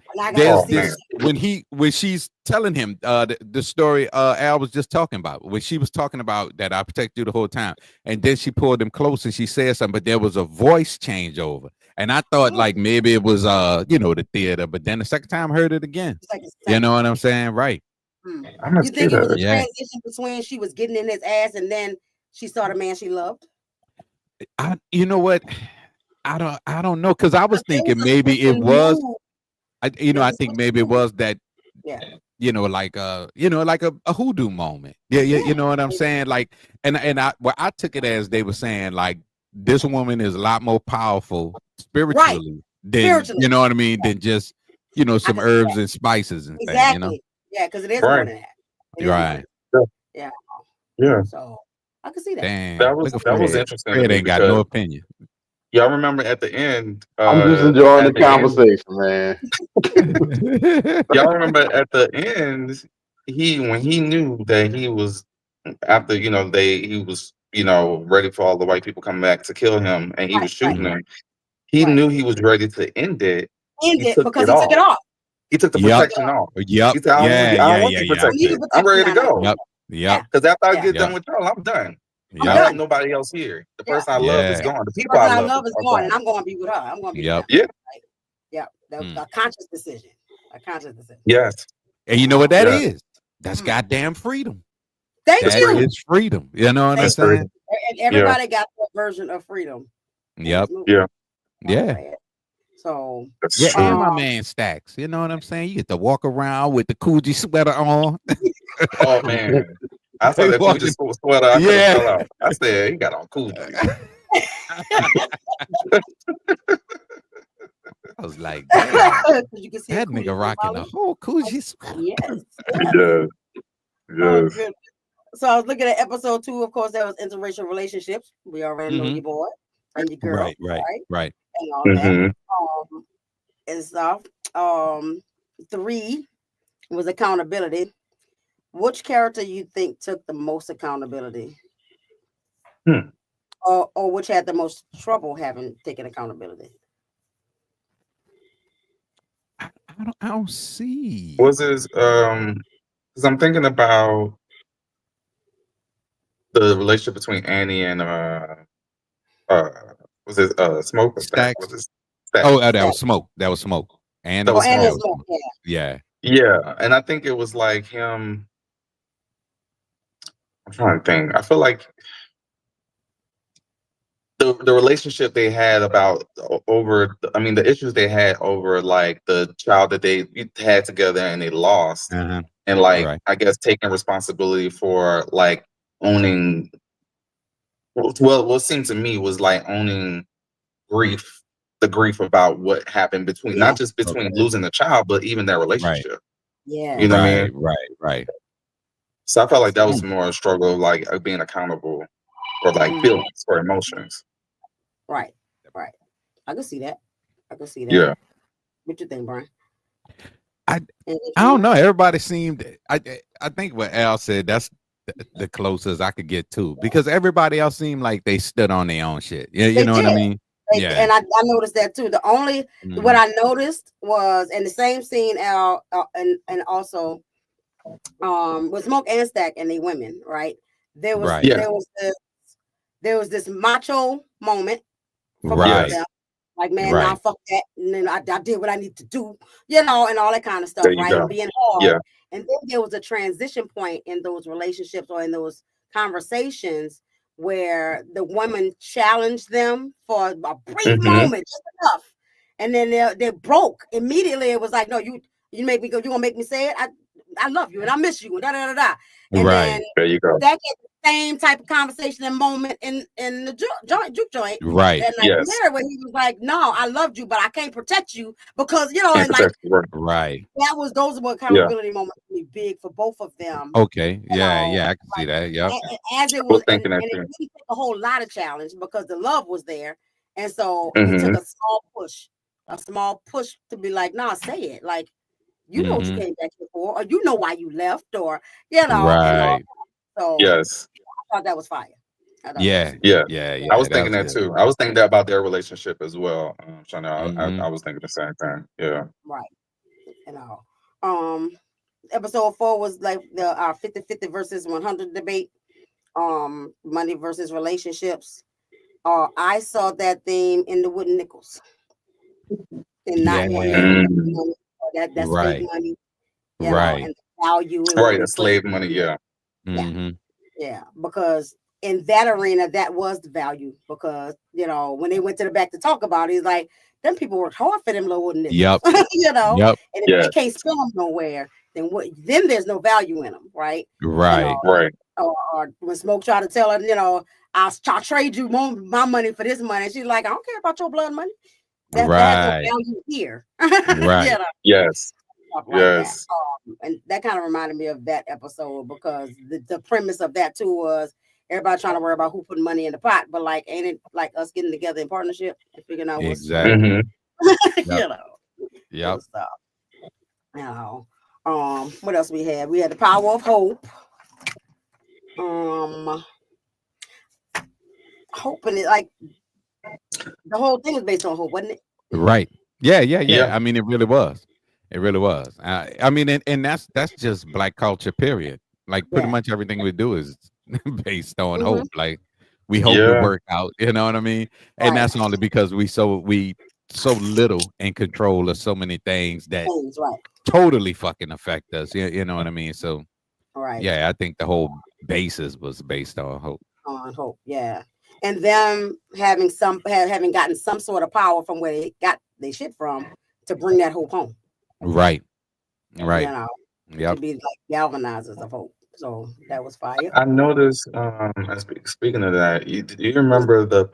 When she's telling him the story Al was just talking about, when she was talking about that I protect you the whole time, and then she pulled him close and she said something, but there was a voice changeover, and I thought like maybe it was the theater, but then the second time I heard it again. You know what I'm saying, right? You think it was a transition between she was getting in his ass and then she saw the man she loved? You know what? I don't know, because I was thinking maybe it was. I think maybe it was that. Like a hoodoo moment. You know what I'm saying? Like, and I took it as they were saying like this woman is a lot more powerful spiritually than you know what I mean than just some herbs and spices and things. Yeah, because it is more than that. Right. Yeah. So I can see that. Damn, that was interesting. Fred ain't got no opinion. Y'all remember at the end? I'm just enjoying the conversation, man. Y'all remember at the end, when he knew that he was after he was ready for all the white people coming back to kill him, and he was shooting him. he knew he was ready to end it. Because he took it off. He took the protection off. Yep. He said, I don't want you protected. I'm ready to go. Yep. Yep. Because after I get done with y'all, I'm done. I don't want nobody else here. The person I love is gone. The people I love is gone, and I'm going to be with her. I'm going to be with her. Yeah. Yeah. That was a conscious decision. A conscious decision. Yes. And you know what that is? That's goddamn freedom. Thank you. It's freedom. You know what I'm saying? And everybody got their version of freedom. Yep. Yeah. Yeah. So and my man Stacks. You know what I'm saying? You get to walk around with the Coogee sweater on. Oh man. I saw that Coogee sweater. I fell out. I said he got on Coogee. I was like, that nigga rocking the whole Coogee sweater. Yes. Yes. So I was looking at episode 2. Of course, that was interracial relationships. We already know your boy and your girl, right, and all that, and stuff. 3 was accountability. Which character you think took the most accountability, or which had the most trouble having taken accountability? I don't see. Was this because I'm thinking about the relationship between Annie and was it Smoke? Stacks? Was it Stacks? Oh, that was Smoke. That was Smoke. And that was Smoke. Yeah. And I think it was like him. I'm trying to think. I feel like the relationship they had the issues they had over like the child that they had together and they lost, and like I guess taking responsibility for like owning. Well, what seemed to me was like owning the grief about what happened between not just between losing the child, but even their relationship. Yeah, you know what I mean? Right. So I felt like that was more a struggle of like being accountable for like feelings or emotions. Right. I can see that. Yeah. What you think, Brian? I don't know. Everybody seemed. I think what Al said. That's the closest I could get to, because everybody else seemed like they stood on their own shit. You know what I mean? And I noticed that too. The only what I noticed was in the same scene, Al, and also with Smoke and Stack and they women, right? There was this macho moment for both of them. Like, man, nah, fuck that. And then I did what I need to do, and all that kind of stuff, right? And being hard. Yeah. And then there was a transition point in those relationships or in those conversations where the woman challenged them for a brief moment, just enough. And then they broke. Immediately it was like, no, you make me go, you gonna make me say it? I love you and I miss you and da. And then there you go. That get the same type of conversation and moment in the juke joint. Right. And like there where he was like, no, I loved you, but I can't protect you because and like those were accountability moments really big for both of them. Okay. Yeah, I can see that. Yeah. As it was, and it didn't take a whole lot of challenge because the love was there. And so it took a small push to be like, nah, say it. Like, you know what you came back here for, or you know why you left, or right. So yes, I thought that was fire. Yeah. I was thinking that too. I was thinking that about their relationship as well. Shawnnell, I was thinking the same thing. Yeah. Right. Episode 4 was like our 50-50 versus 100 debate. Money versus relationships. I saw that theme in the Wooden Nickels. And not that's fake money. And the value. The slave money. Yeah. Yeah, because in that arena, that was the value. Because when they went to the back to talk about it, it's like them people worked hard for them little wooden nickels. And if they can't spend them nowhere, then there's no value in them, right? Right. Or when Smoke tried to tell her, I'll trade you my money for this money, and she's like, I don't care about your blood money. That has no value here. Right. Yes. Yes. And that kind of reminded me of that episode because the premise of that too was everybody trying to worry about who putting money in the pot, but like, ain't it like us getting together in partnership and figuring out what's exactly. Stuff. What else we had? We had the power of hope. Hoping it like The whole thing was based on hope, wasn't it? Right. Yeah. I mean, it really was. It really was. I mean, and that's just Black culture, period. Like pretty much everything we do is based on hope. Like we hope it work out. You know what I mean? And that's only because we so little in control of so many things that totally fucking affect us. You know what I mean? So yeah, I think the whole basis was based on hope. On hope, yeah. And them having gotten some sort of power from where they got their shit from to bring that hope home. Right. You know, to be like galvanizers of hope. So that was fire. I noticed. Speaking of that, do you remember the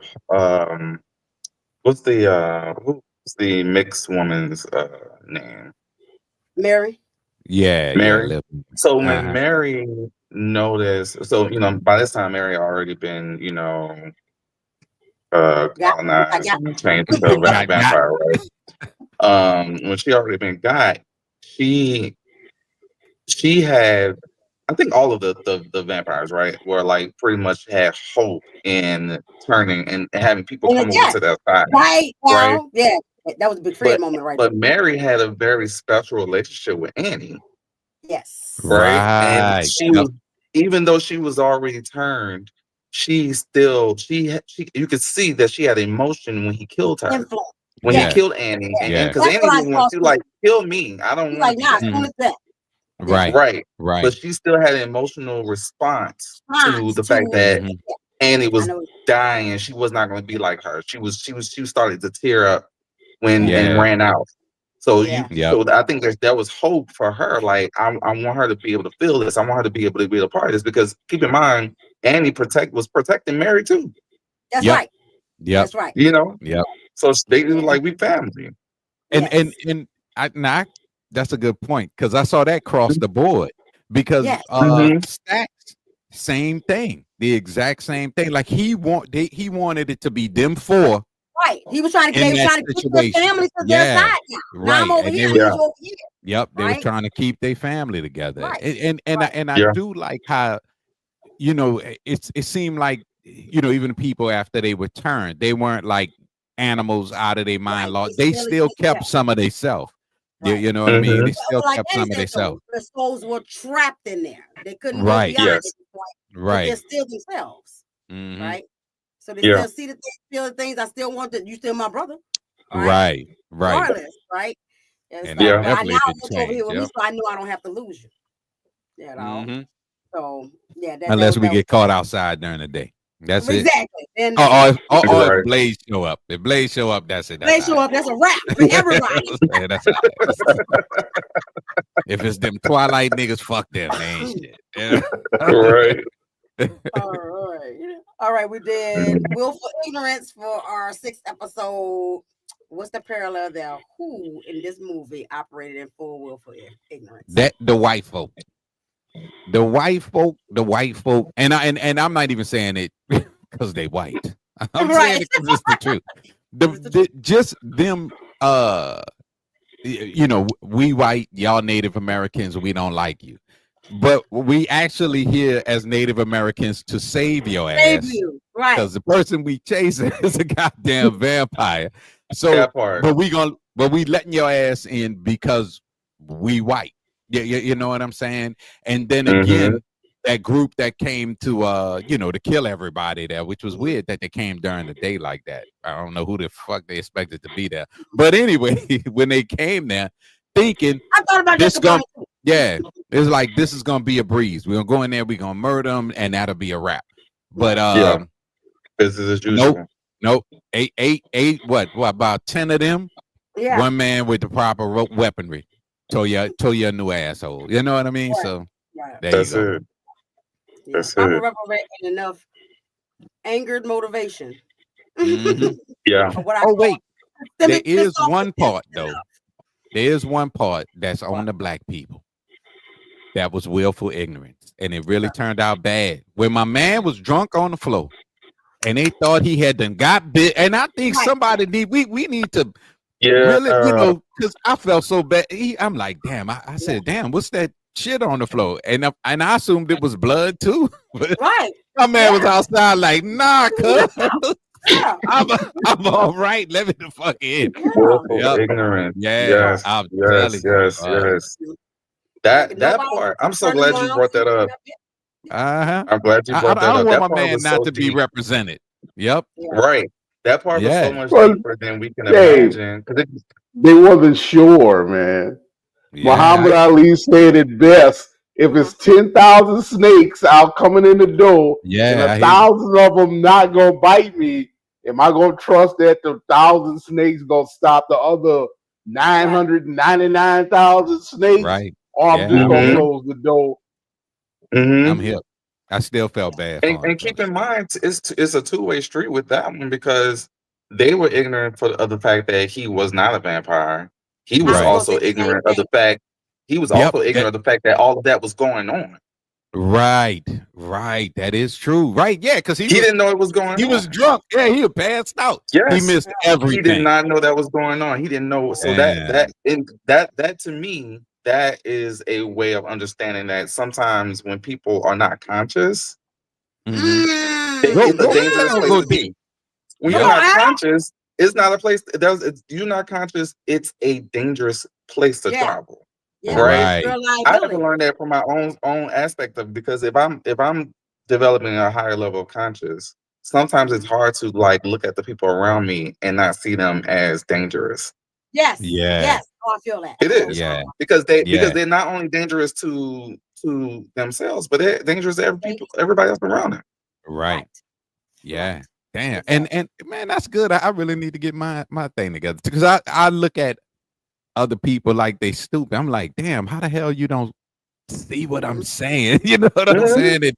what's the mixed woman's name? Mary. Yeah, Mary. So when Mary noticed, so by this time Mary already been colonized, changed into a vampire, right? When she already been got, she had, I think all of the vampires, right, were like pretty much had hope in turning and having people come over to their side. Right. Yeah. That was a big freedom moment, right? But Mary had a very special relationship with Annie. Yes. Right. And she was, even though she was already turned, she still you could see that she had emotion when he killed her. When he killed Annie. And because Annie didn't want to like kill me. I don't want that. Right. But she still had an emotional response to the fact that Annie was dying and she was not going to be like her. She was starting to tear up and ran out. So so I think there was hope for her. Like I want her to be able to feel this. I want her to be able to be a part of this, because keep in mind, Annie was protecting Mary too. That's right. Yeah, that's right. So they do like we family. And that's a good point, because I saw that cross the board, because Stacks, same thing, the exact same thing. Like he wanted it to be them four. Right. He was trying to keep their family to their side now. Right. Now I'm over here. He's over here. Yep. They were trying to keep their family together. Right. And I do like how, it seemed like, even people after they were turned, they weren't like animals out of their mind. They still kept some of their self. Right. You know what I mean? They still kept some of their self. The souls were trapped in there. They couldn't go beyond it. Right. They're still themselves. Right. So they still see the things, feel the things. I still want that. You still my brother. Right. Regardless, right? And I now over here with me, so I know I don't have to lose you. So unless we get caught outside during the day. That's exactly. Or if Blaze show up. If Blaze show up, that's it. Blaze show up, that's a wrap for everybody. That's if it's them Twilight niggas, fuck them. They ain't shit. Right. All right. We did Willful Ignorance for our 6th episode. What's the parallel there? Who in this movie operated in full willful ignorance? That the white folk. The white folk, and I'm not even saying it because they white. I'm saying it because it's the truth. Just them, we white, y'all Native Americans, we don't like you. But we actually here as Native Americans to save your ass. Save you, right? Because the person we chasing is a goddamn vampire. So, but we letting your ass in because we white. Yeah, you know what I'm saying? And then again, that group that came to to kill everybody there, which was weird that they came during the day like that. I don't know who the fuck they expected to be there. But anyway, when they came there thinking I thought about this it's like this is gonna be a breeze. We're gonna go in there, we're gonna murder them, and that'll be a wrap. But business as usual. Nope. Eight, what about 10 of them? Yeah. One man with the proper weaponry. Tore your new asshole. You know what I mean? Right. So that's it. That's it. Reparation enough angered motivation. Yeah. Oh wait, there is one part though. There is one part that's on the black people. That was willful ignorance, and it really turned out bad. When my man was drunk on the floor, and they thought he had done got bit, and I think somebody we need to. Really, because I felt so bad. I'm like, damn. I said, damn, what's that shit on the floor? And I assumed it was blood too. Right. My man was outside like, nah, cuz. I'm all right. Let me the fuck in. Willful ignorance. Yeah. Yes. That part. I'm so glad you brought that up. I'm glad you brought that I don't up. want That my part man was not so to be deep. represented. Yep. Right. That part was so much Well, deeper than we can imagine. They wasn't sure, man. Muhammad Ali said it best. If it's 10,000 snakes out coming in the door, and 1,000 of them not gonna bite me, am I gonna trust that the 1,000 snakes gonna stop the other 999,000 snakes? Right. Or I'm just gonna close the door. I'm hip. I still felt bad for him. And keep in mind, it's a two-way street with that one because they were ignorant of the fact that he was not a vampire. He was also ignorant of the fact. He was also ignorant of the fact that all of that was going on. Right. That is true. Right. Yeah, because he didn't know it was going on. He was drunk. Yeah, he was passed out. Yes. He missed everything. He did not know that was going on. He didn't know. So that to me, that is a way of understanding that sometimes when people are not conscious, it's a dangerous place to be. When you're not conscious, it's not a place. You're not conscious. It's a dangerous place to travel. Right. I have to learn that from my own aspect of, because if I'm developing a higher level of conscious, sometimes it's hard to like look at the people around me and not see them as dangerous. Yes. Yes. Oh, I feel that. It is. Yeah. Because they're not only dangerous to themselves, but they're dangerous to everybody else around them. Right. Yeah. Damn. And man, that's good. I really need to get my thing together, because I look at other people like they stupid. I'm like, damn, how the hell you don't see what I'm saying? You know what I'm saying?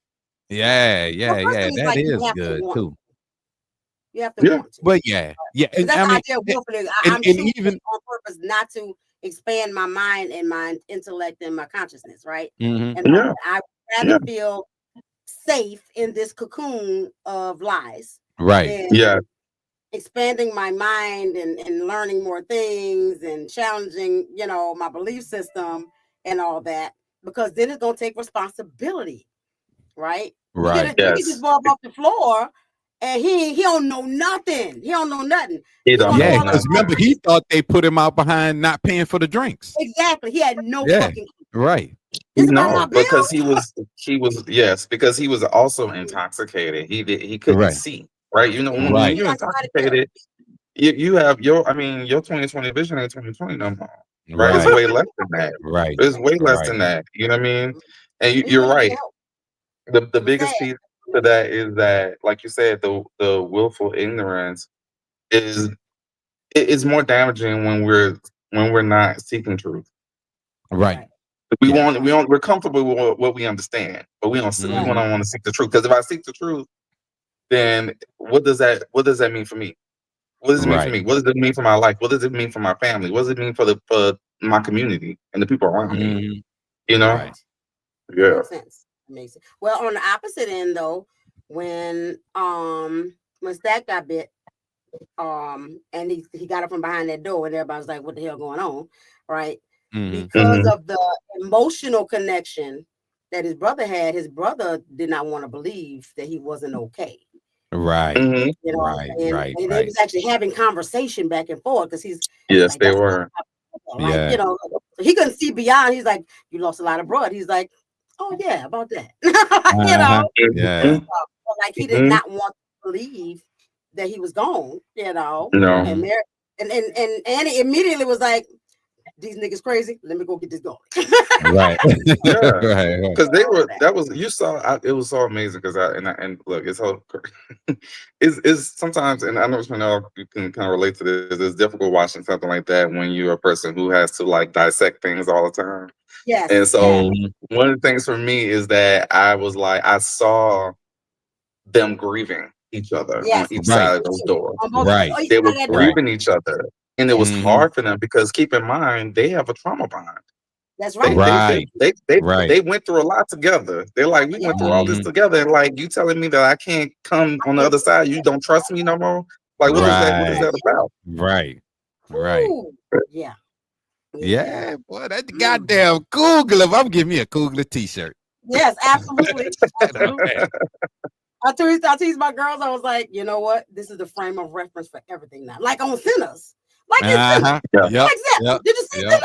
Yeah. That is good too. You have to want to. But yeah. And that's the idea of Willful. I'm even on purpose not to expand my mind and my intellect and my consciousness, right? And I rather feel safe in this cocoon of lies. Right. Expanding my mind and learning more things and challenging, my belief system and all that, because then it's gonna take responsibility, right? Right. You get this ball off the floor and he don't know nothing. He don't know nothing. Because remember, he thought they put him out behind not paying for the drinks. Exactly. He had no fucking clue. Right. No, because he was because he was also intoxicated. He couldn't see. Right, when you're intoxicated, you have your 20/20 vision ain't 20/20 no more. Right, it's way less than that. Right, it's way less than that. You know what I mean? And you're right. The biggest piece to that is that, like you said, the willful ignorance is more damaging when we're not seeking truth. Right. We're comfortable with what we understand, but we don't want to seek the truth, because if I seek the truth, then what does that mean for me? What does it mean for me? What does it mean for my life? What does it mean for my family? What does it mean for my community and the people around me? You know? Right. Yeah. Makes sense. Amazing. Well, on the opposite end though, when Stack got bit, and he got up from behind that door and everybody's like, what the hell going on? Right? Because of the emotional connection that his brother had, his brother did not want to believe that he wasn't okay. Right. And they was actually having conversation back and forth, because yes, they were. Like, he couldn't see beyond. He's like, you lost a lot of blood. He's like, oh yeah, about that. Like he did not want to believe that he was gone. No. And Annie immediately was like, these niggas crazy. Let me go get this going. Right. Because it was so amazing, because and look, it's so it's sometimes, and I know you can kind of relate to this. It's difficult watching something like that when you're a person who has to like dissect things all the time. Yes. And so one of the things for me is that I saw them grieving each other on each side of those doors. Right. They were grieving each other. And it was hard for them, because keep in mind, they have a trauma bond. That's right. They went through a lot together. They're like, we went through all this together, and like, you telling me that I can't come on the other side? You don't trust me no more? Like, what is that about? Right. Ooh. Yeah, boy, that goddamn Coogler. I'm giving me a Coogler t-shirt. Yes, absolutely. I tease my girls. I was like, you know what? This is the frame of reference for everything now. Like on Sinners. Like in Sinners. Yeah. Like that. Did you see Sinners?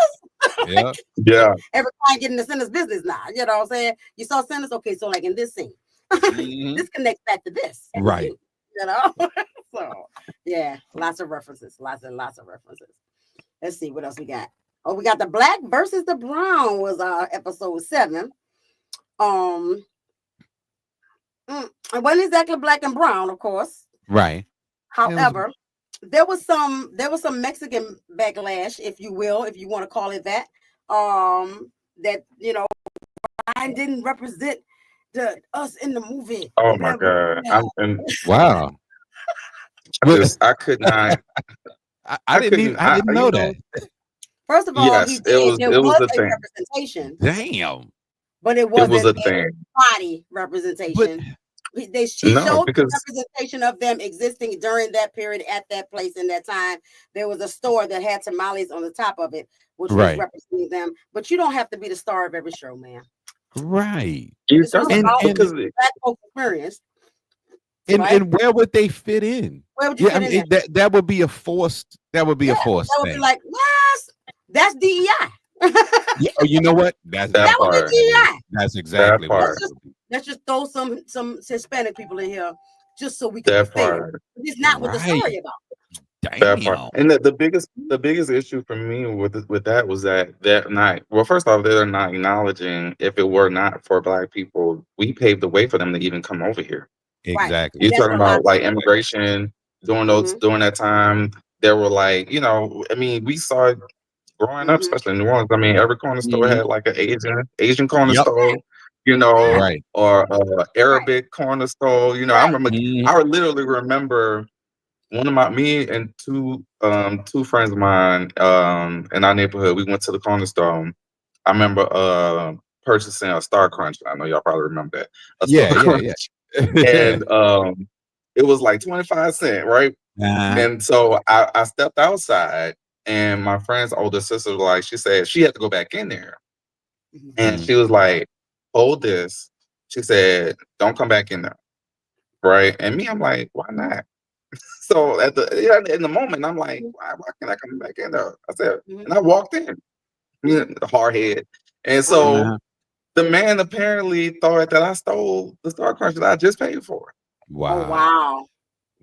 Like, yeah. Every time getting the Sinners business now. You know what I'm saying? You saw Sinners? Okay, so like in this scene. This connects back to this. Right. You know? So yeah, lots of references. Lots of references. Let's see what else we got. Oh, we got the Black versus the Brown was episode 7. It wasn't exactly black and brown, of course. Right. However, there was some Mexican backlash, if you will, if you want to call it that. That Ryan didn't represent us in the movie. Oh my God! Wow. I could not. I didn't know that. First of all, yes, it was the thing. Representation. Damn. But it wasn't a thing. Body representation. She showed the representation of them existing during that period at that place in that time. There was a store that had tamales on the top of it, which was representing them. But you don't have to be the star of every show, man. Right. This was about Black folk experience. And where would they fit in? Where would you fit in? That would be a forced. That would be a forced thing. That would be like, yes, that's DEI. Yeah, you know what? That would be DEI. That's exactly what. Let's just throw some Hispanic people in here, just so we can. That part. It's not what the story about. Damn. That part. And the biggest issue for me with that was that they're not. Well, first off, they're not acknowledging if it were not for Black people, we paved the way for them to even come over here. Exactly. You're talking about like immigration during that time. There were like, I mean, we saw it growing up, especially in New Orleans. I mean, every corner store had like an Asian corner store, or Arabic corner store. I remember, I literally remember me and two friends of mine in our neighborhood. We went to the corner store. I remember purchasing a Star Crunch. I know y'all probably remember that. Yeah. And it was like 25 cents, right? And so I stepped outside, and my friend's older sister was like, she said she had to go back in there, and she was like, "Hold this." She said, "Don't come back in there." Right? And me, I'm like, "Why not?" So in the moment, I'm like, "Why can I come back in there?" I said, and I walked in, hard head, and so. The man apparently thought that I stole the Star Crunch that I just paid for. Wow. Oh,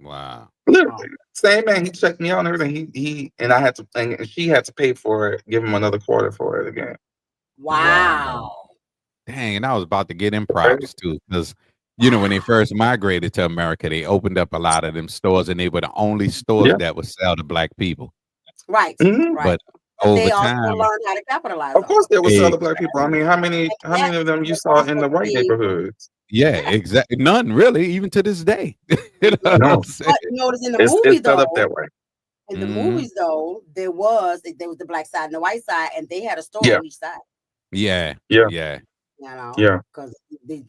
wow. Literally. Same man, he checked me out and everything. And she had to pay for it, give him another quarter for it again. Wow. Dang, and I was about to get in props too, because when they first migrated to America, they opened up a lot of them stores, and they were the only stores that would sell to Black people. Right. But over they time, also learned how to capitalize. Of course, they would sell to Black people. I mean, how many of them you saw in the white neighborhoods? Yeah, exactly. None really, even to this day. But notice in the movie, it's set up that way. In the movies, though, there was the Black side and the white side, and they had a store on each side. Yeah. Because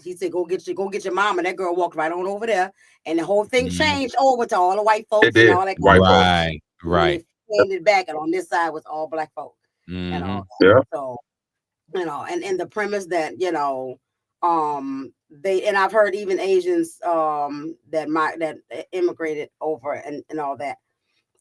he said, "Go get your mom," and that girl walked right on over there, and the whole thing changed over to all the white folks and all that. Right. Handed back, and on this side was all Black folk. So and the premise that they, and I've heard even Asians that immigrated over and all that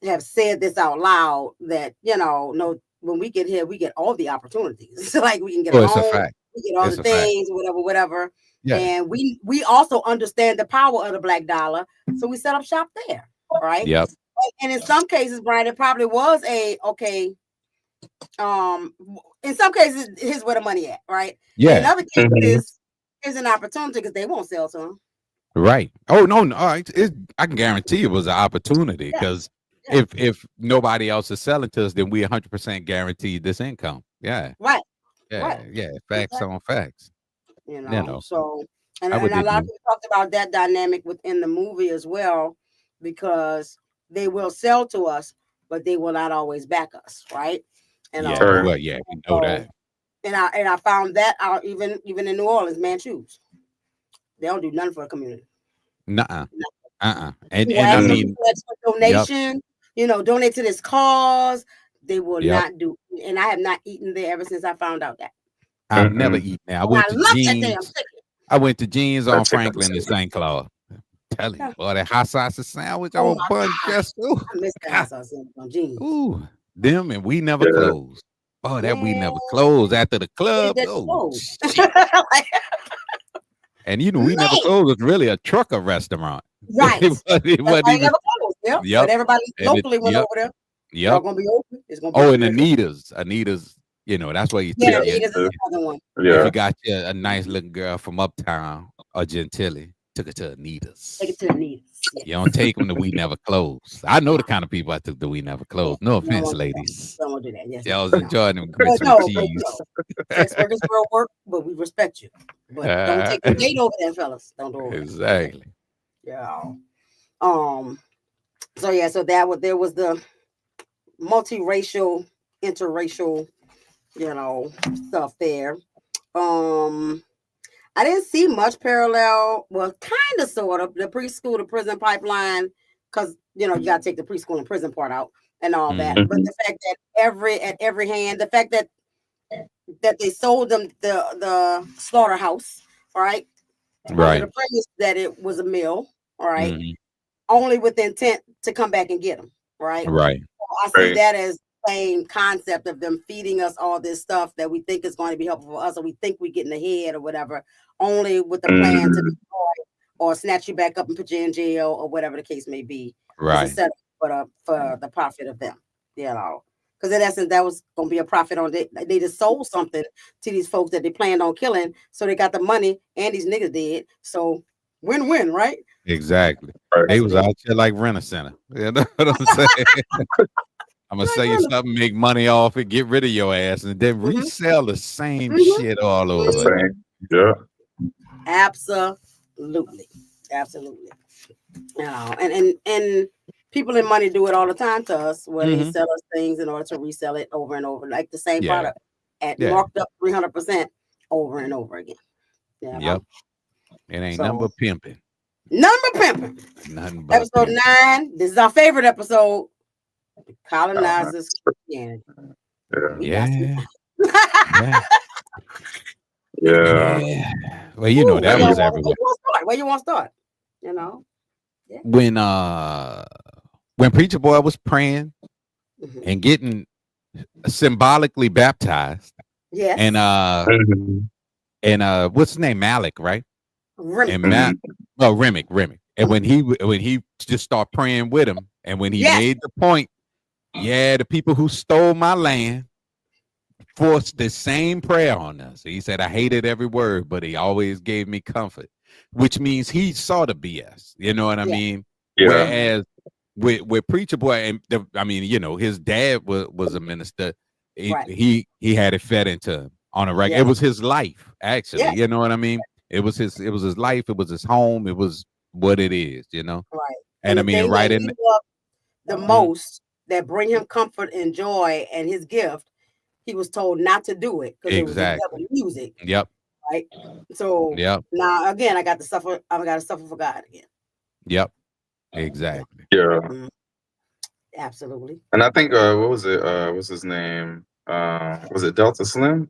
have said this out loud, that when we get here, we get all the opportunities. Like we can get a home, we get all the things, whatever. Yeah. And we also understand the power of the Black dollar, so we set up shop there, right? Yep. And in some cases, Brian, it probably was in some cases, here's where the money at, right? Yeah. In other cases, it's an opportunity because they won't sell to them. Right. Oh no, I can guarantee it was an opportunity, because if nobody else is selling to us, then we 100% guaranteed this income. Yeah. Right. Yeah. Yeah. Facts on facts. So and a lot of people talked about that dynamic within the movie as well, because they will sell to us, but they will not always back us, right? And we know that. And I found that out even in New Orleans, Manchus. They don't do nothing for the community. And I mean, donation, donate to this cause. They will not do, and I have not eaten there ever since I found out that. I've never eaten there. I went to Jeans on Franklin in St. Cloud. Tell you, boy, that hot sausage sandwich Oh on my bun God. just I miss the hot sauce sandwich on jeans. ooh, them and we never closed. Oh, that we never Man. closed after the club. That's Oh, closed. shit. And you know, we never closed. It's really a trucker restaurant. Right. It wasn't even. Never closed. Yep. But everybody locally went over there. Y'all gonna be open. It's gonna be and Anita's, you know, that's where you take Anita's is another one. If you got a nice looking girl from uptown or Gentilly, took it to Anita's. Take it to Anita's. Yeah. You don't take them to We Never Closed. I know the kind of people I took to We Never Closed. No offense, ladies. Don't do that. Yes, y'all was enjoying them grits and cheese. Sex workers will work, but we respect you. But don't take a date over there, fellas. Don't do it. Exactly. Yeah. So yeah, so there was the multiracial, interracial, you know, stuff there. I didn't see much parallel. Well, kind of, sort of, the preschool to prison pipeline, because you know you got to take the preschool and prison part out and all that. But the fact that at every hand, the fact that they sold them the slaughterhouse, all right, right, the premise that it was a mill, all right, only with the intent to come back and get them, right, right. So I see that as same concept of them feeding us all this stuff that we think is going to be helpful for us, or we think we're getting ahead or whatever, only with the plan to destroy or snatch you back up and put you in jail or whatever the case may be. Right. It's a setup for the profit of them, you know. Because in essence, that was going to be a profit on it. They just sold something to these folks that they planned on killing, so they got the money and these niggas did. So win-win, right? Exactly. They was out here like Rent-A-Center. You know what I'm saying? I'm gonna sell you something, make money off it, get rid of your ass, and then resell the same shit all over. Yeah, absolutely. You know, and people in money do it all the time to us, where they sell us things in order to resell it over and over, like the same product at marked up 300% over and over again. Yeah. Yep. It ain't number pimping. Number pimping. Nothing but episode pimping. 9. This is our favorite episode. The colonizers Christianity. Yeah. Well, you know that was everywhere. Where you want to start? You know. Yeah. When Preacher Boy was praying and getting symbolically baptized. Yes. And what's his name? Malik, right? Remick. And Remick. And when he just started praying with him, and when he made the point, the people who stole my land forced the same prayer on us. He said, I hated every word, but he always gave me comfort, which means he saw the BS. You know what I mean? Yeah. Whereas with Preacher Boy, and you know, his dad was a minister. He had it fed into him on a regular. It was his life, actually. Yeah. You know what I mean? It was his life. It was his home. It was what it is. You know. Right. And I mean, right in the most that bring him comfort and joy and his gift, he was told not to do it because it was the devil music. Yep. Right. So now again, I got to suffer for God again. Yep. Exactly. Yeah. Absolutely. And I think what was it? What's his name? Was it Delta Slim?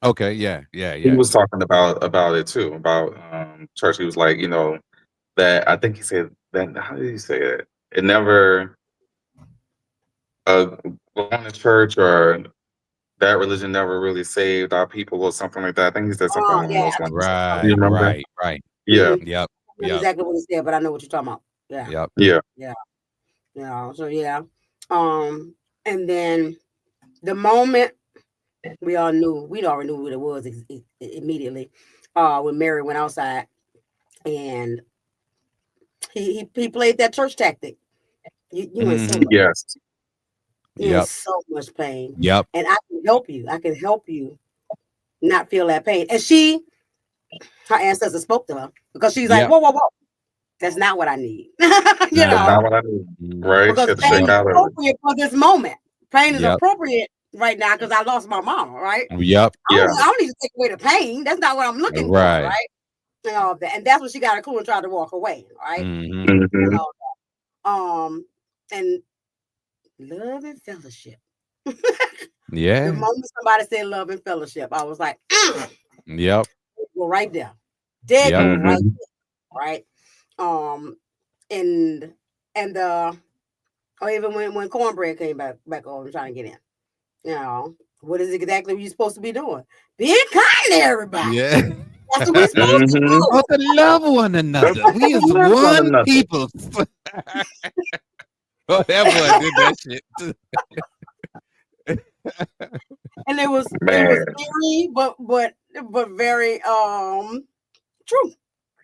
Okay. Yeah. He was talking about it too, about church. He was like, you know, that I think he said that. How did he say it? It never going to church or that religion never really saved our people or something like that. I think he said something along those lines. Right. Do you remember? Right. Yeah. Yep. Exactly what he said, but I know what you're talking about. Yeah. Yep. Yeah. Yeah. So yeah. And then the moment we'd already knew what it was immediately. When Mary went outside and he played that church tactic. You in so much, in so much pain. Yep. And I can help you. I can help you not feel that pain. And her ancestor spoke to her because she's like, whoa. That's not what I need. That's not what I need. Right. Because pain is appropriate for this moment. Pain is appropriate right now because I lost my mama, right? Yep. I don't need to take away the pain. That's not what I'm looking for, right? And all that. And that's when she got a clue and tried to walk away, right? And all that. And love and fellowship. The moment somebody said love and fellowship, I was like, yep. Go right there. Dead right there, right? And or even when cornbread came back on trying to get in. You know, what is exactly you supposed to be doing? Being kind to everybody. Yeah. That's what we're supposed to do. Oh, to love one another. We is one people. Oh, that boy did that shit. And it was very, but very true.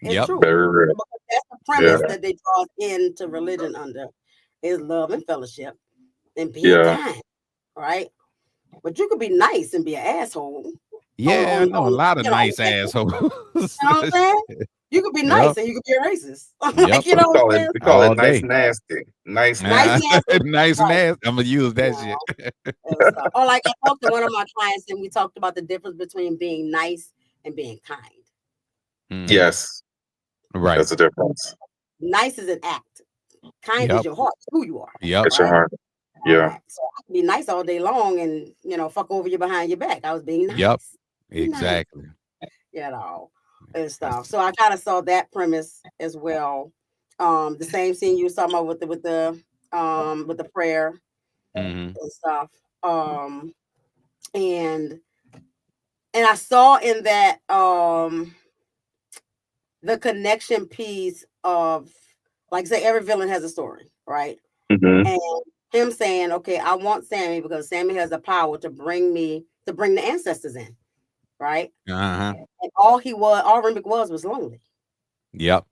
It's true. Very real. That's the premise that they draw into religion under is love and fellowship and being kind, right? But you could be nice and be an asshole. Yeah, I know a lot of nice assholes. You know what I'm saying? You could be nice and you could be a racist. Like, you know what I'm saying? We call it nice nasty. Nice nasty. Nice nasty. I'm gonna use that shit. Or like I talked to one of my clients and we talked about the difference between being nice and being kind. Yes. Right. That's a difference. Nice is an act. Kind is your heart. It's who you are. Yep. It's your heart. Yeah. So I can be nice all day long and, you know, fuck over you behind your back. I was being nice. Yep. Exactly. You know, and stuff. So I kind of saw that premise as well. The same scene you was talking about with the prayer and stuff. And I saw in that the connection piece of, like, say, every villain has a story, right? And him saying, okay, I want Sammy because Sammy has the power to bring the ancestors in, right? And all Remick was lonely. Yep.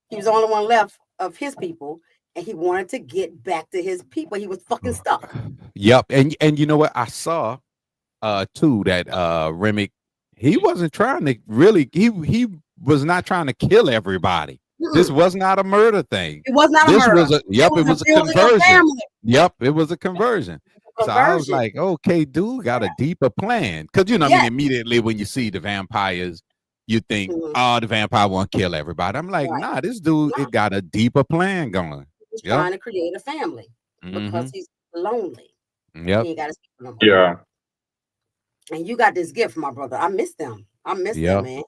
He was the only one left of his people, and he wanted to get back to his people. He was fucking stuck. Yep. And you know what? I saw too that Remick, he wasn't trying to really, he was not trying to kill everybody. This was not a murder thing. It was not a murder. It was a conversion. Yep, it was a conversion. So I was like, okay, dude got a deeper plan. Because, you know, I mean, immediately when you see the vampires, you think, oh, the vampire won't kill everybody. I'm like, nah, this dude, it got a deeper plan going. He's trying to create a family because he's lonely. Yep. He ain't got his people no more. Yeah. And you got this gift, my brother. I miss them. I miss them, man.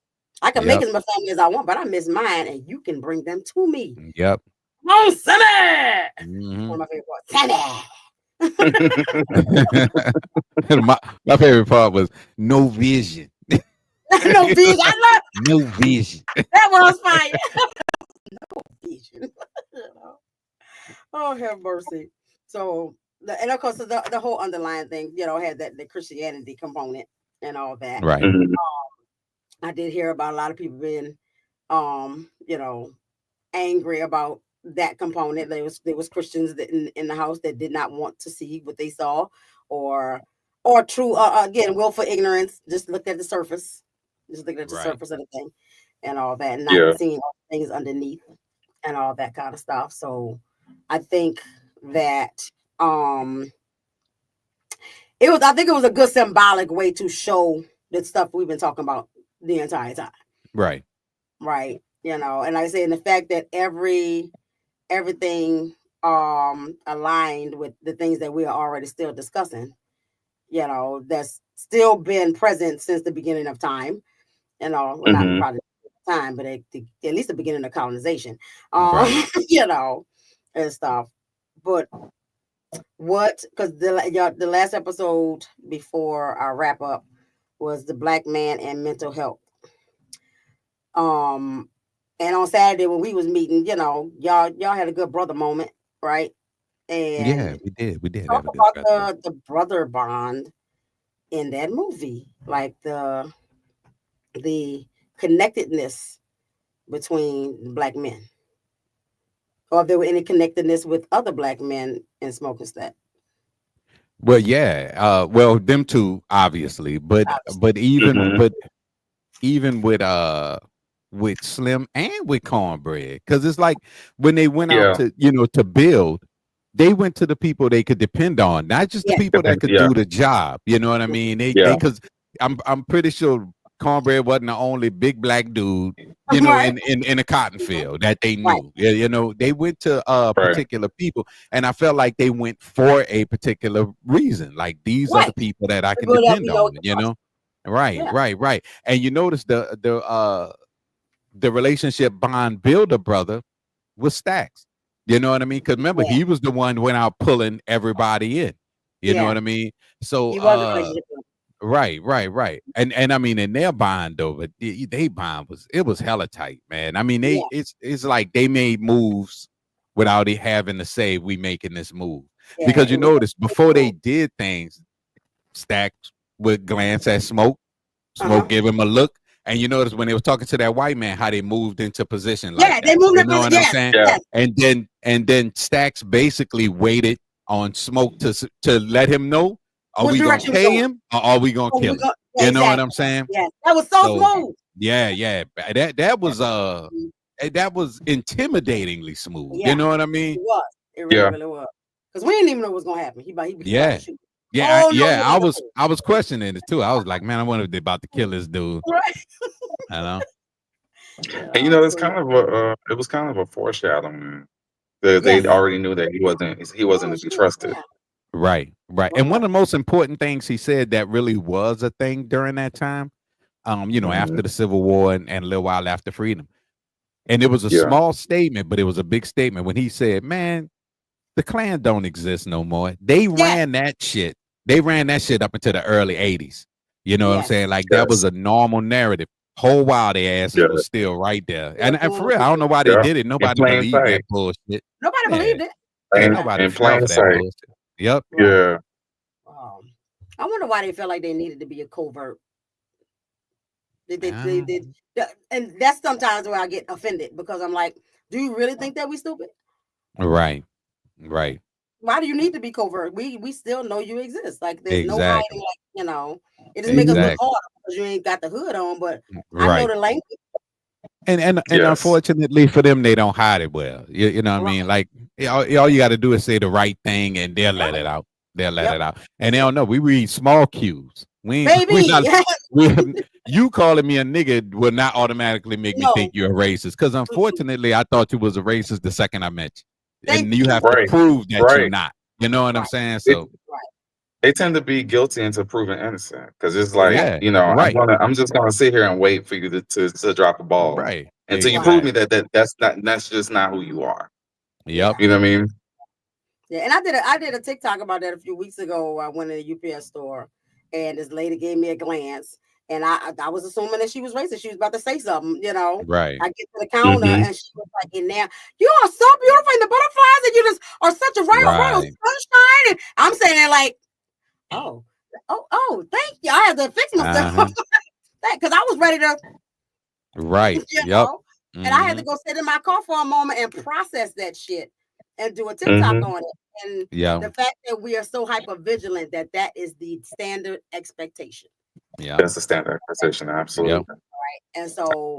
I can make as much family as I want, but I miss mine, and you can bring them to me. Yep. Oh, Sammy! One of my favorite parts. Sammy! my favorite part was no vision. No vision. I love no vision. That was fire. No vision. Oh, have mercy. So, and of course, the whole underlying thing, you know, had the Christianity component and all that. Right. I did hear about a lot of people being, you know, angry about that component. There was Christians that in the house that did not want to see what they saw, or true again, willful ignorance. Just looked at the surface, surface of the thing, and all that, and not seeing all the things underneath and all that kind of stuff. So I think that I think it was a good symbolic way to show the stuff we've been talking about the entire time. Right. You know, and like I say, and the fact that everything aligned with the things that we are already still discussing, you know, that's still been present since the beginning of time. You know, well, not probably time, but at least the beginning of colonization. You know, and stuff. But because the last episode before our wrap up was the Black man and mental health. And on Saturday when we was meeting, you know, y'all had a good brother moment, right? And we did talk about the brother bond in that movie, like the connectedness between Black men, or if there were any connectedness with other Black men in Smoking Stack. Well, yeah. Well, them two obviously, but even with Slim and with Cornbread, because it's like when they went out to to build, they went to the people they could depend on, not just the people that could do the job. You know what I mean? Because I'm pretty sure Cornbread wasn't the only big Black dude, you know, in a cotton field that they knew. Yeah, you know, they went to particular people, and I felt like they went for a particular reason. Like, these are the people that I can depend on, you know. Right. And you notice the relationship bond builder brother was Stacks. You know what I mean? Because remember, he was the one who went out pulling everybody in. You know what I mean? So he was a relationship. Right. And I mean, in their bond though, but they bond was hella tight, man. I mean, it's like they made moves without it having to say we making this move. Because you notice before they did things, Stacks would glance at Smoke give him a look. And you notice when they was talking to that white man, how they moved into position. Like they moved. You know what I'm saying? Yeah. And then Stacks basically waited on Smoke to let him know, are we gonna pay him or are we gonna kill him? You know what I'm saying? Yeah, that was so smooth. Yeah. That was intimidatingly smooth. Yeah. You know what I mean? It really was. Because we didn't even know what was gonna happen. He I was questioning it too. I was like, man, I wonder if they're about to kill this dude. Right. I know. And it's kind of it was kind of a foreshadowing. They already knew that he wasn't to be trusted. Right. And one of the most important things he said that really was a thing during that time, after the Civil War and a little while after freedom. And it was a small statement, but it was a big statement when he said, man, the Klan don't exist no more. They ran that shit. They ran that shit up into the early 80s. You know what I'm saying? Like that was a normal narrative. Whole while their asses was still right there. And for real, I don't know why they did it. Nobody believed that bullshit. Nobody believed it. Nobody fell for that bullshit. Yep. Yeah. I wonder why they felt like they needed to be a covert. And that's sometimes where I get offended because I'm like, do you really think that we stupid? Right. Why do you need to be covert? We still know you exist. Like there's no hiding. Like it just makes us look harder because you ain't got the hood on. But I know the language. And unfortunately for them, they don't hide it well. You know what I mean? Like all you got to do is say the right thing, and they'll let it out. They'll let it out, and they don't know. We read small cues. You calling me a nigga will not automatically make me think you're a racist. Because unfortunately, I thought you was a racist the second I met you, and you have to prove that you're not. You know what I'm saying? So they tend to be guilty until proven innocent. Because it's like I'm just gonna sit here and wait for you to drop a ball, until you prove me that's just not who you are. Yep. You know what I mean? Yeah, and I did a TikTok about that a few weeks ago. I went in a UPS store, and this lady gave me a glance, and I was assuming that she was racist. She was about to say something, Right. I get to the counter, and she was like, "In there, you are so beautiful, and the butterflies, and you just are such a ray of sunshine." And I'm saying that like, oh, thank you. I had to fix myself because I was ready to. Right. Yep. And I had to go sit in my car for a moment and process that shit and do a TikTok on it. And the fact that we are so hyper vigilant that is the standard expectation. Yeah, that's the standard expectation. Absolutely. Right. And so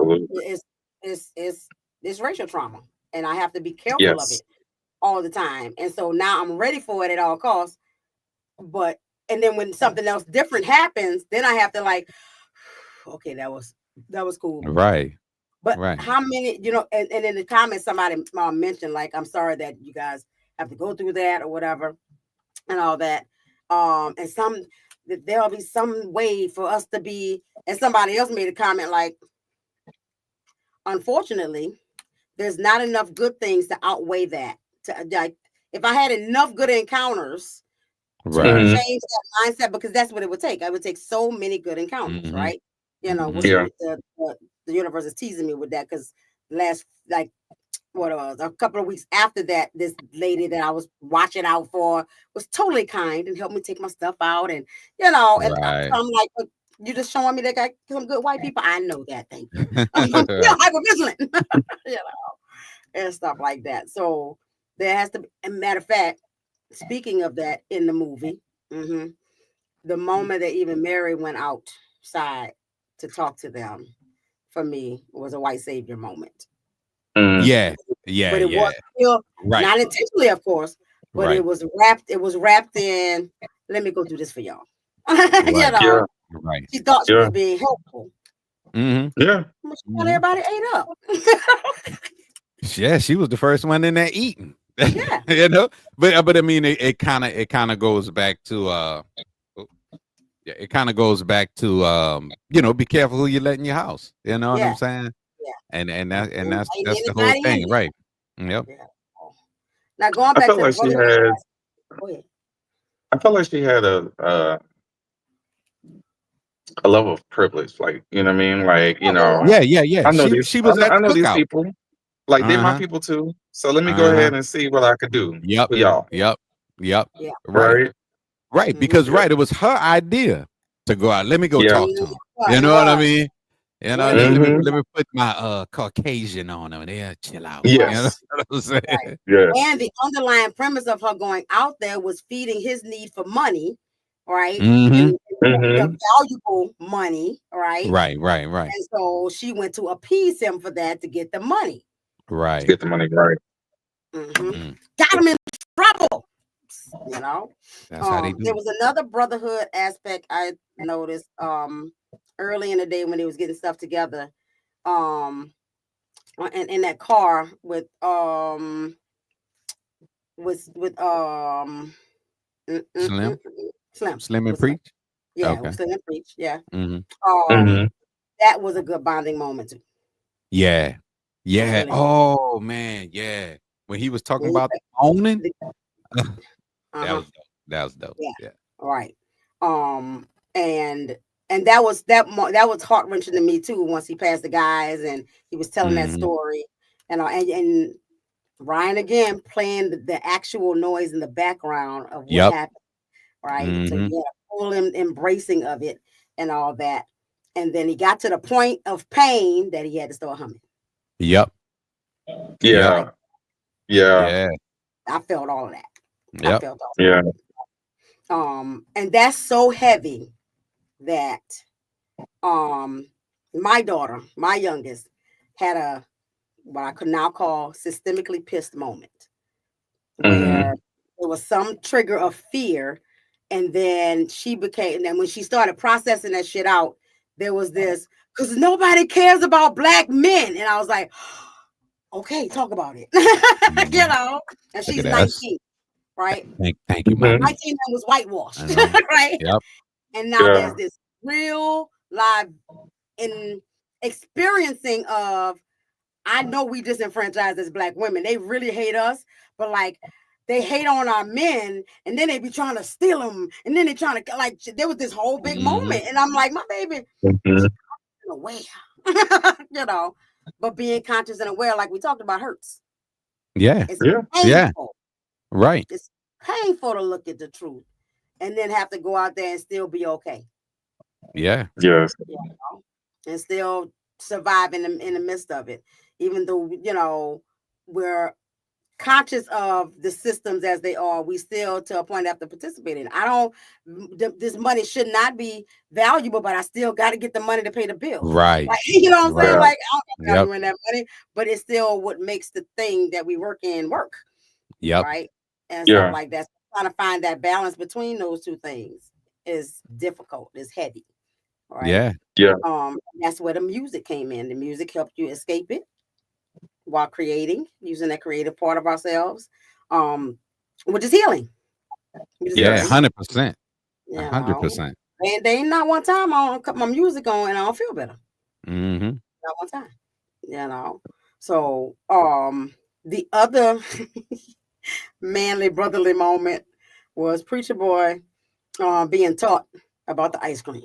it's racial trauma, and I have to be careful of it all the time. And so now I'm ready for it at all costs. And then when something else different happens, then I have to like, okay, that was cool. Right. But how many, and in the comments, somebody mentioned, like, I'm sorry that you guys have to go through that or whatever and all that. And there'll be some way for us to be, and somebody else made a comment like, unfortunately, there's not enough good things to outweigh that. Like, if I had enough good encounters to change that mindset, because that's what it would take. I would take so many good encounters, right? The universe is teasing me with that because a couple of weeks after that, this lady that I was watching out for was totally kind and helped me take my stuff out, and and I'm like, you just showing me that got some good white people. I know that. Thank you. I'm hyper vigilant, and stuff like that. So there has to be. A matter of fact, speaking of that, in the movie, the moment that even Mary went outside to talk to them, for me, was a white savior moment. Yeah. But it was still not intentionally, of course, but it was wrapped in, let me go do this for y'all. She thought she was being helpful. Yeah. Everybody ate up. Yeah, she was the first one in there eating. Yeah. But I mean, it kind of goes back to it kind of goes back to be careful who you let in your house. You know what I'm saying? Yeah. And that's the whole thing, right? Yep. Yeah. Now going I back felt to the like she brotherhood. had. Go ahead. I felt like she had a level of privilege, like you know what I mean. Like Yeah. I know She was at I the know these cookout. people. Like they're my Uh-huh. people too. So let me go Uh-huh. ahead and see what I could do Yep. for y'all. Yep. Yeah. Right. Right? Right. Because Yeah. it was her idea to go out. Let me go Yeah. talk to him. You know what I mean? You know, let me Mm-hmm. let me put my Caucasian on him. Yeah, chill out. You know Yes. what I'm saying? Right. Yes. And the underlying premise of her going out there was feeding his need for money, right? Mm-hmm. And Mm-hmm. the valuable money, right? Right. And so she went to appease him for that to get the money. Right. Get the money right. Got him in trouble. You know, that's how they do. There was another brotherhood aspect I noticed early in the day when they was getting stuff together. In that car with Slim and Preach. Yeah, Okay. Slim and Preach. Yeah. Mm-hmm. That was a good bonding moment too. Yeah. Really. Oh man, yeah. When he was talking about owning, that was dope. Yeah. Right. And that was heart wrenching to me too. Once he passed the guys and he was telling that story, and Ryan again playing the actual noise in the background of what happened, right? So he had a full embracing of it and all that, and then he got to the point of pain that he had to start humming. Yep. Yeah. Yeah. I felt all of that. Yep. I felt all of that. And that's so heavy that my daughter, my youngest, had a what I could now call systemically pissed moment where there was some trigger of fear, and then and when she started processing that shit out, there was this because nobody cares about black men, and I was like, okay, talk about it. You know, and she's 19, right? Thank you, Mom. 19 was whitewashed, right? Yep. And now there's this real live in experiencing of, I know we disenfranchised as black women. They really hate us, but like they hate on our men, and then they be trying to steal them, and then they trying to like there was this whole big moment, and I'm like, my baby, aware, you know, but being conscious and aware, like we talked about, hurts. Yeah, it's painful. Right. It's painful to look at the truth, and then have to go out there and still be okay. Yeah. Yes. You know? And still survive in the midst of it, even though we're conscious of the systems as they are. We still, to a point, have to participate in. This money should not be valuable, but I still got to get the money to pay the bill. Right. Like, you know what I'm saying? Like, I don't value in that money, but it's still what makes the thing that we work in work. Yep. Right. And stuff like that. So trying to find that balance between those two things is difficult. It's heavy. Right. Yeah. That's where the music came in. The music helped you escape it while creating, using that creative part of ourselves, which is healing. 100%. 100%. And they ain't not one time I cut my music on and I don't feel better. Mm-hmm. Not one time. You know. So the other manly brotherly moment was Preacher Boy being taught about the ice cream.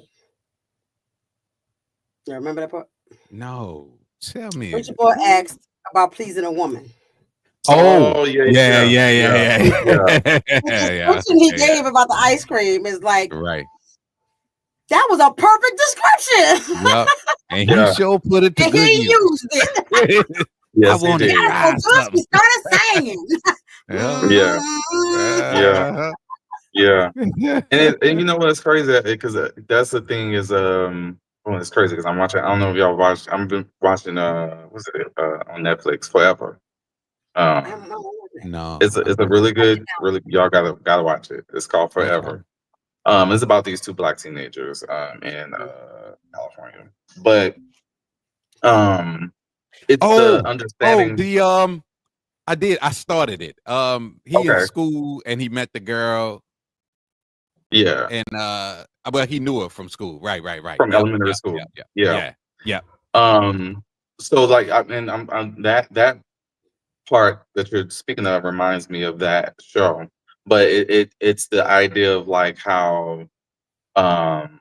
You remember that part? No. Tell me. Preacher Boy asked about pleasing a woman. Oh, yeah. The description he gave about the ice cream is like, that was a perfect description. Yep. And he sure put it to and good he use. used it. Yes, I want to try something. He started saying. Yeah. And you know what's crazy? Because that's the thing is well, it's crazy because I'm watching. I don't know if y'all watched. I've been watching. What's it on Netflix? Forever. No. It's a really good. Really, y'all gotta watch it. It's called Forever. Okay. It's about these two black teenagers in California, but it's the understanding. I started it. He in school and he met the girl. Yeah. And well, he knew her from school. Right. From elementary school. Yeah. So like, I'm that part that you're speaking of reminds me of that show, but it's the idea of like how um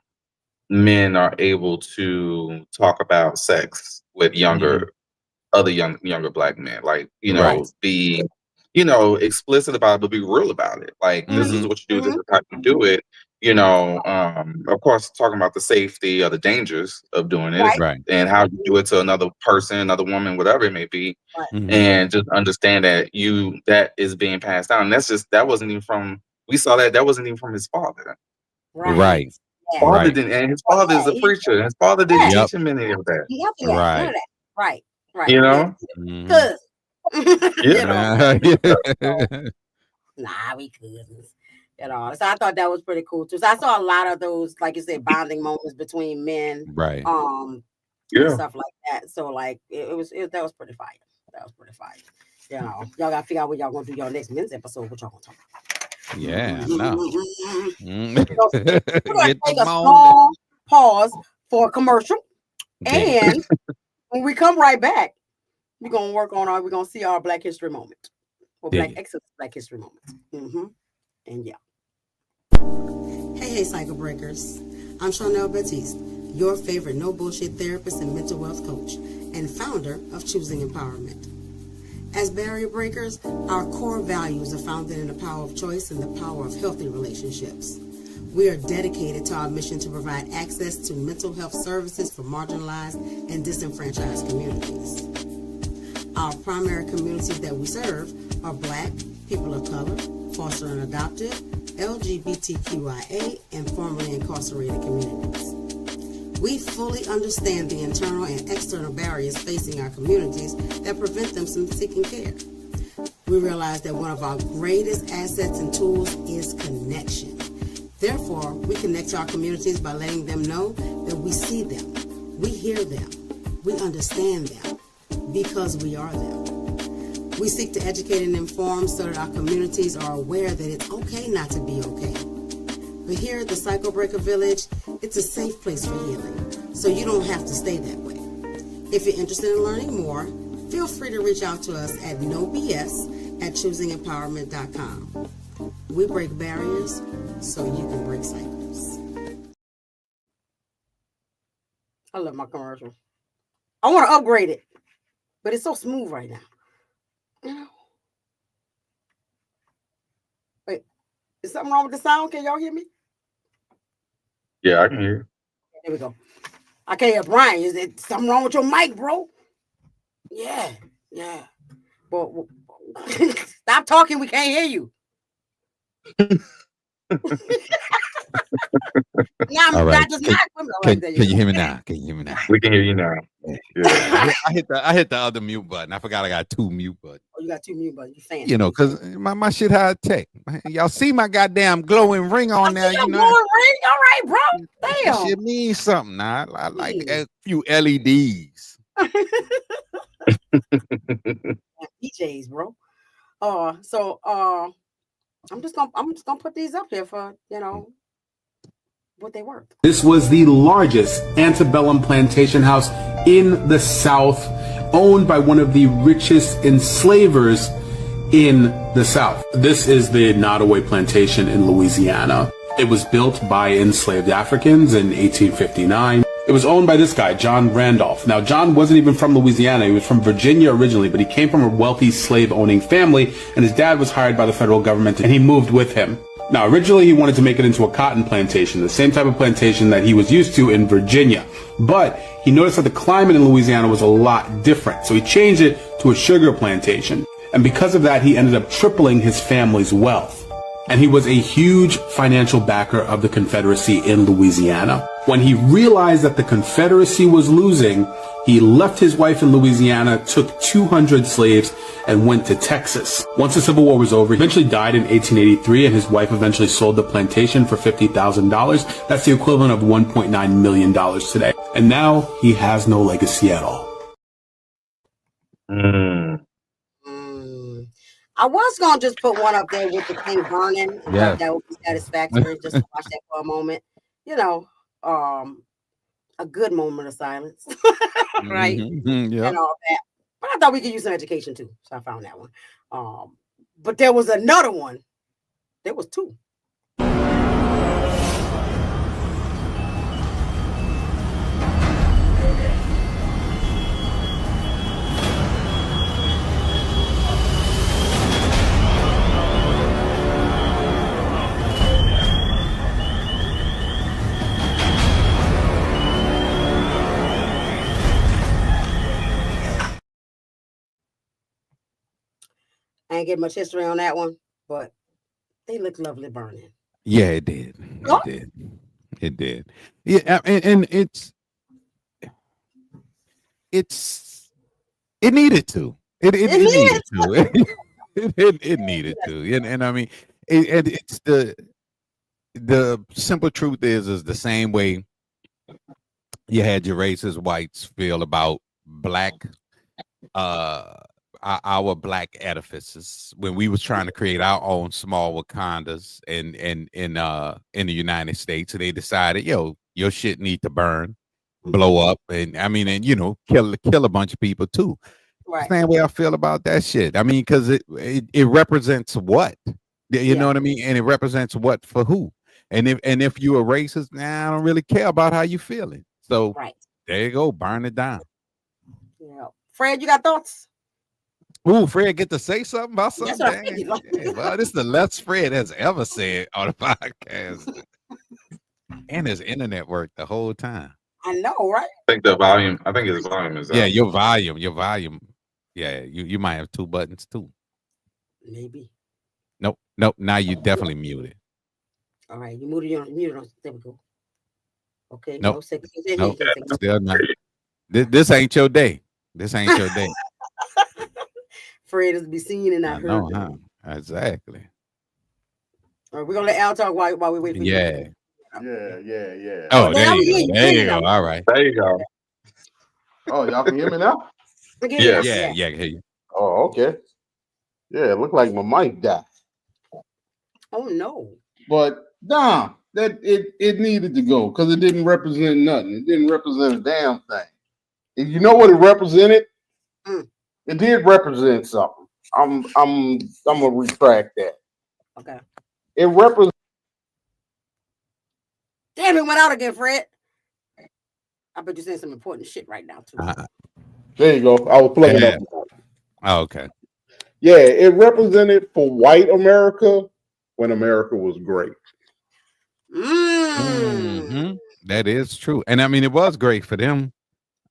men are able to talk about sex with younger black men, like, Right. be explicit about it, but be real about it, like, this is what you do, this is how you do it, of course, talking about the safety or the dangers of doing it, Right. and how you do it to another person, another woman, whatever it may be, and just understand that that is being passed down. And that wasn't even from, we saw that wasn't even from his father. Right. Father didn't, and his father is a preacher, and his father didn't teach him any of that. Right. Right. You know? Cause Yeah. nah, we cousins. So I thought that was pretty cool too. So I saw a lot of those, like you said, bonding moments between men, Right. and stuff like that. So like that was pretty fire. That was pretty fire. Y'all gotta figure out what y'all gonna do your next men's episode. What y'all gonna talk about? Yeah, no. We're gonna take a small pause for a commercial, and when we come right back, we're gonna work on we're gonna see our Black History moment or excellent Black History moment. And yeah. Hey, cycle breakers. I'm Shawnnell Batiste, your favorite no bullshit therapist and mental wealth coach, and founder of Choosing Empowerment. As barrier breakers, our core values are founded in the power of choice and the power of healthy relationships. We are dedicated to our mission to provide access to mental health services for marginalized and disenfranchised communities. Our primary communities that we serve are Black, people of color, foster and adopted, LGBTQIA, and formerly incarcerated communities. We fully understand the internal and external barriers facing our communities that prevent them from seeking care. We realize that one of our greatest assets and tools is connection. Therefore, we connect to our communities by letting them know that we see them, we hear them, we understand them, because we are them. We seek to educate and inform so that our communities are aware that it's okay not to be okay. But here at the Cycle Breaker Village, it's a safe place for healing, so you don't have to stay that way. If you're interested in learning more, feel free to reach out to us at nobs@choosingempowerment.com. We break barriers so you can break cycles. I love my commercial. I want to upgrade it, but it's so smooth right now. Wait, is something wrong with the sound? Can y'all hear me? Yeah, I can hear you. There we go. I can't hear Brian. Is it something wrong with your mic, bro? Yeah. But stop talking. We can't hear you. All right. Can you hear me now? Can you hear me now? We can hear you now. Yeah. I hit the other mute button. I forgot I got 2 mute buttons. Oh, you got 2 mute buttons. You fancy. Because my shit high tech. Y'all see my goddamn glowing ring on there. Glowing ring. All right, bro. Damn. That shit means something now. I like a few LEDs. DJs, bro. So I'm just gonna put these up here for what they worth. This was the largest antebellum plantation house in the South, owned by one of the richest enslavers in the South. This is the Nottoway Plantation in Louisiana. It was built by enslaved Africans in 1859. It was owned by this guy, John Randolph. Now, John wasn't even from Louisiana. He was from Virginia originally, but he came from a wealthy slave-owning family, and his dad was hired by the federal government, and he moved with him. Now, originally, he wanted to make it into a cotton plantation, the same type of plantation that he was used to in Virginia. But he noticed that the climate in Louisiana was a lot different, so he changed it to a sugar plantation. And because of that, he ended up tripling his family's wealth. And he was a huge financial backer of the Confederacy in Louisiana. When he realized that the Confederacy was losing, he left his wife in Louisiana, took 200 slaves, and went to Texas. Once the Civil War was over, he eventually died in 1883, and his wife eventually sold the plantation for $50,000. That's the equivalent of $1.9 million today. And now he has no legacy at all. I was gonna just put one up there with the thing burning. Yeah, that would be satisfactory. Just to watch that for a moment. A good moment of silence, right? Yeah. And all that. But I thought we could use some education too, so I found that one. But there was another one. There was two. I ain't get much history on that one, but they look lovely burning. Yeah, it did. It did. It did. Yeah, and it needed to. It needed to. It needed to. And I mean, it's the simple truth is the same way you had your racist whites feel about black our black edifices when we was trying to create our own small Wakandas in the United States. So they decided, yo, your shit need to burn, blow up, and I mean, and kill a bunch of people too. Right. Same way I feel about that shit. I mean, because it represents what? You know what I mean? And it represents what for who? And if you're a racist, I don't really care about how you feeling. So there you go, burn it down. Yeah. Fred, you got thoughts? Ooh, Fred get to say something about something. Yes, well, this is the less Fred has ever said on the podcast. And his internet worked the whole time. I know, right? I think his volume is up. Yeah, your volume. Yeah, you might have two buttons too. Maybe. Nope. Now you definitely muted. All right, you muted on. There we go. Okay. Nope. No, still not. This ain't your day. This ain't your day. Fred is to be seen and not heard. Huh? Exactly. All right, we're gonna let Al talk while we wait for you. Yeah. Oh, there you go. All right. There you go. Oh, y'all can hear me now? Yeah, hear you. Oh, okay. Yeah, it looked like my mic died. Oh no. But nah, that it needed to go because it didn't represent nothing. It didn't represent a damn thing. And you know what it represented? It did represent something. I'm gonna retract that. Okay. It represents. Damn, it went out again, Fred. I bet you're saying some important shit right now too. There you go. I was plugging up. Oh, okay. Yeah, it represented for white America when America was great. Mm-hmm. That is true. And I mean, it was great for them.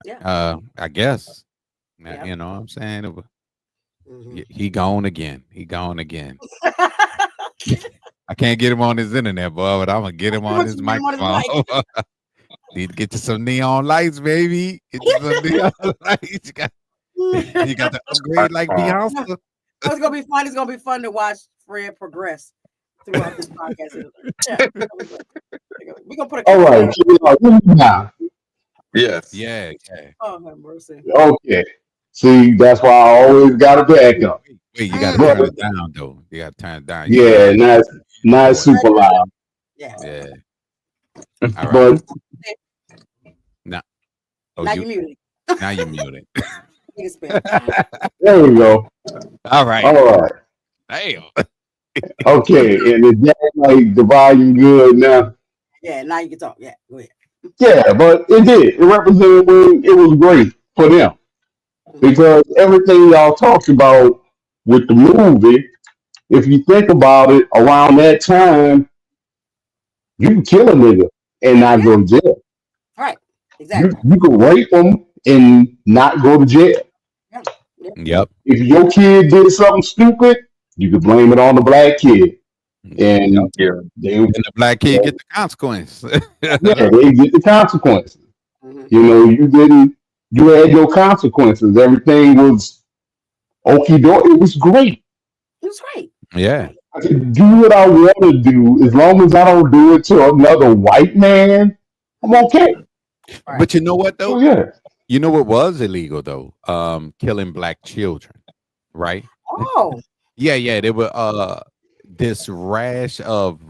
Yeah. I guess. Yep. You know what I'm saying? It was, he gone again. He gone again. I can't get him on his internet, boy, but I'm going to get him on his microphone. Need to get you some neon lights, baby. Get you some neon lights. You got to upgrade like Beyonce. It's gonna be fun. It's gonna be fun to watch Fred progress throughout this podcast. Yeah, we're gonna put a. All right, now. Yes. Yeah. Oh, have mercy. Okay. See, that's why I always got to back up. Wait, you got to turn it down, though. You got to turn it down. Yeah, not super loud. Yeah. All right. Now you muted. Now you muted. There we go. All right. Damn. Okay, and is that like the volume good now? Yeah, now you can talk. Yeah, go ahead. Yeah, but it did. It represented when it was great for them. Because everything y'all talked about with the movie, if you think about it, around that time, you can kill a nigga and not go to jail. Right. Exactly. You can rape them and not go to jail. Yep. If your kid did something stupid, you could blame it on the black kid. And the black kid get the consequence. Yeah, they get the consequences. You know, you had your consequences. Everything was okie dokie. It was great. It was great. Yeah. I can do what I want to do as long as I don't do it to another white man. I'm okay. But you know what though? Oh, yeah. You know what was illegal though? Killing black children, right? Oh. Yeah. There were this rash of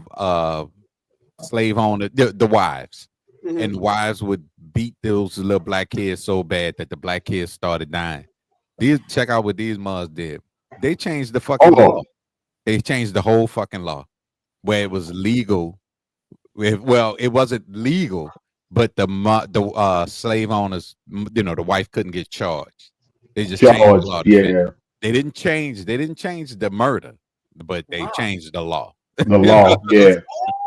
slave owner, the wives, and wives would beat those little black kids so bad that the black kids started dying. Check out what these mods did. They changed the fucking law. They changed the whole fucking law where it was legal. Well, it wasn't legal, but the slave owners, the wife couldn't get charged. They just changed the law. They didn't change the murder, but they changed the law. The law, yeah.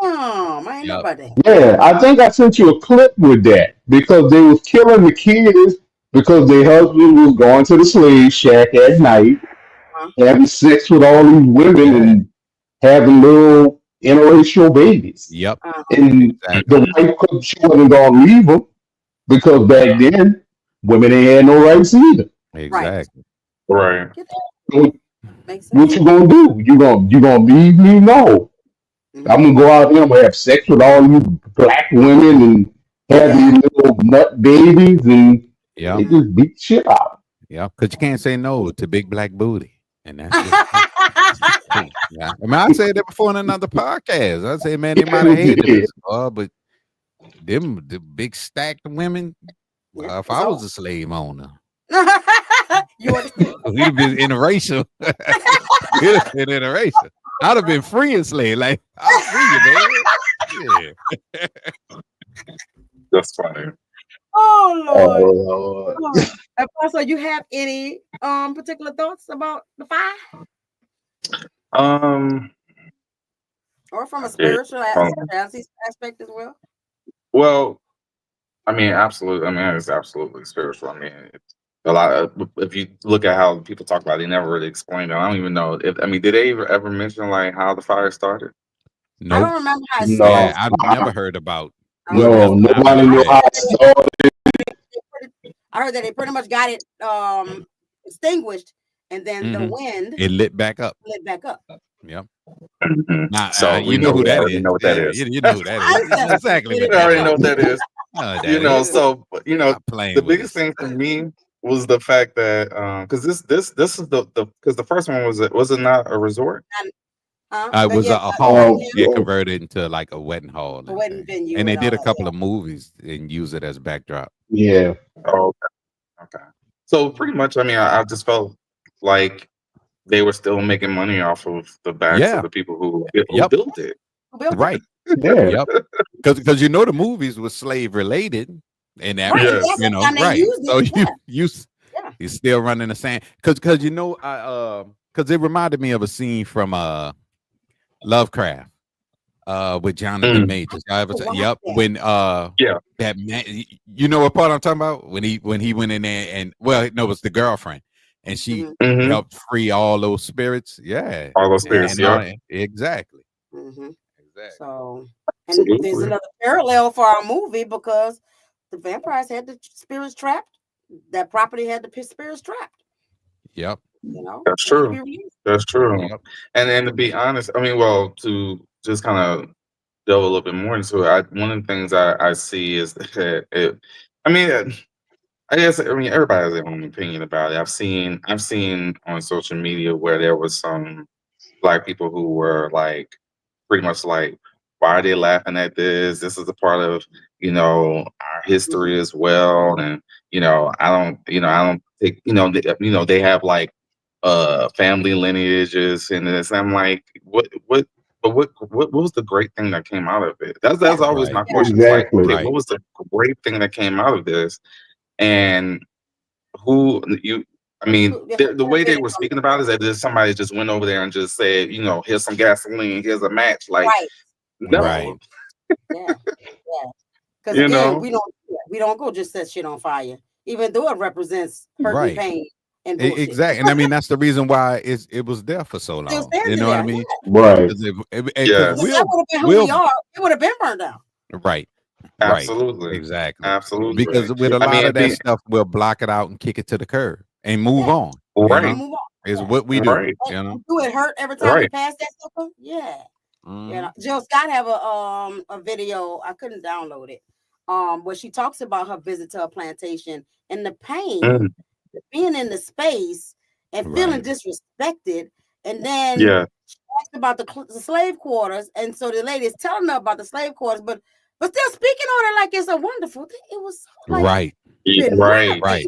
I know about that. Yeah, I think I sent you a clip with that because they was killing the kids because their husband was going to the slave shack at night, having sex with all these women and having little interracial babies. Yep. And the wife, she wasn't gonna leave them because back then women ain't had no rights either. Exactly. Right. So, what you gonna do? You gonna leave me? No. I'm gonna go out there. I'm gonna have sex with all you black women and have these little nut babies and they just beat shit out. Yeah, because you can't say no to big black booty, and that's yeah. I mean, I said that before in another podcast. I say, man, they might have hated this, but the big stacked women. Well, if I was a slave owner, we'd have been interracial. We'd have been interracial. I'd have been free and slave. Like, I'll free you, man. Yeah. That's funny. Oh Lord. So you have any particular thoughts about the fire? Or from a spiritual aspect as well? Well, I mean, absolutely. I mean, it's absolutely spiritual. I mean, it's a lot of, if you look at how people talk about it, they never really explained it. I don't even know if, I mean, did they ever mention like how the fire started? No. I don't remember how it started. I've never heard about. No, nobody knew how it started. I heard that they pretty much got it extinguished, and then the wind it lit back up. Yep. Nah, so you know who that is. You know what that is. You know who that is. Exactly. You already know what that is. So the biggest thing for me was the fact that because this is the because the first one was it not a resort? It was a hall. Converted into like a wedding hall. A wedding venue. And they did a couple of movies and use it as backdrop. Yeah. Oh, okay. So pretty much, I mean, I just felt like they were still making money off of the backs of the people who built it. Right. Yeah. Yep. Because the movies were slave related, and that right. So you still running the same because because it reminded me of a scene from Lovecraft with Jonathan Majors. When that man, you know what part I'm talking about, when he went in there and it was the girlfriend and she helped free all those spirits. All those spirits. Exactly. So, and there's another parallel for our movie because the vampires had the spirits trapped. That property had the spirits trapped. Yep. That's true. That's true. Yep. And to be honest, I mean, well, to just kind of delve a little bit more into it, one of the things I see is that I guess everybody has their own opinion about it. I've seen on social media where there was some black people who were like pretty much like, why are they laughing at this? This is a part of our history as well, and I don't think they have like family lineages and this. I'm like, what was the great thing that came out of it? That's always my question. Exactly. Like, okay, what was the great thing that came out of this? And the way they were speaking about it is that somebody just went over there and just said, here's some gasoline, here's a match. Like, no. Right. Yeah. Because we don't go just set shit on fire, even though it represents hurt and pain. And exactly. And I mean, that's the reason why it was there for so long. You know what I mean? Right. That would have been who we are. It would have been burned down. Right. Absolutely. Right. Exactly. Absolutely. Because with a lot of that stuff, we'll block it out and kick it to the curb and move on. Right. Move on. Is what we do. Right. Do it hurt every time you pass that sucker? Yeah. Jill Scott have a video. I couldn't download it. Where she talks about her visit to a plantation and the pain, being in the space and feeling disrespected, and then she asked about the slave quarters, and so the lady is telling her about the slave quarters, but still speaking on it like it's a wonderful thing. It was like, right.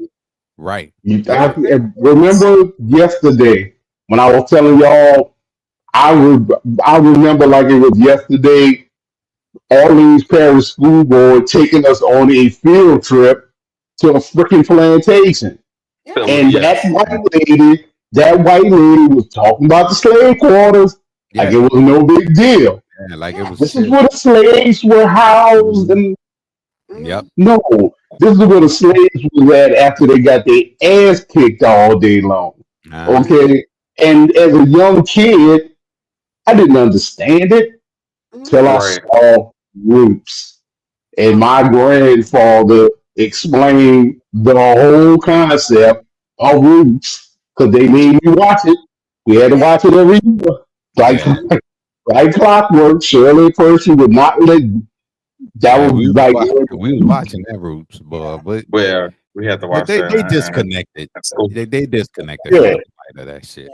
Right. Remember yesterday when I was telling y'all, I remember like it was yesterday. Orleans Parish School Board taking us on a field trip to a freaking plantation, and that white lady was talking about the slave quarters like it was no big deal. Yeah, like it was. This is where the slaves were housed, and Yep. no, this is where the slaves was at after they got their ass kicked all day long. Okay, and as a young kid, I didn't understand it till I saw Roots, and my grandfather explained the whole concept of Roots because they made me watch it. We had to watch it every year, like clockwork. Shirley Percy would not let. That was like we was watching that Roots, but where we had to watch they that. Disconnected. They disconnected from that shit.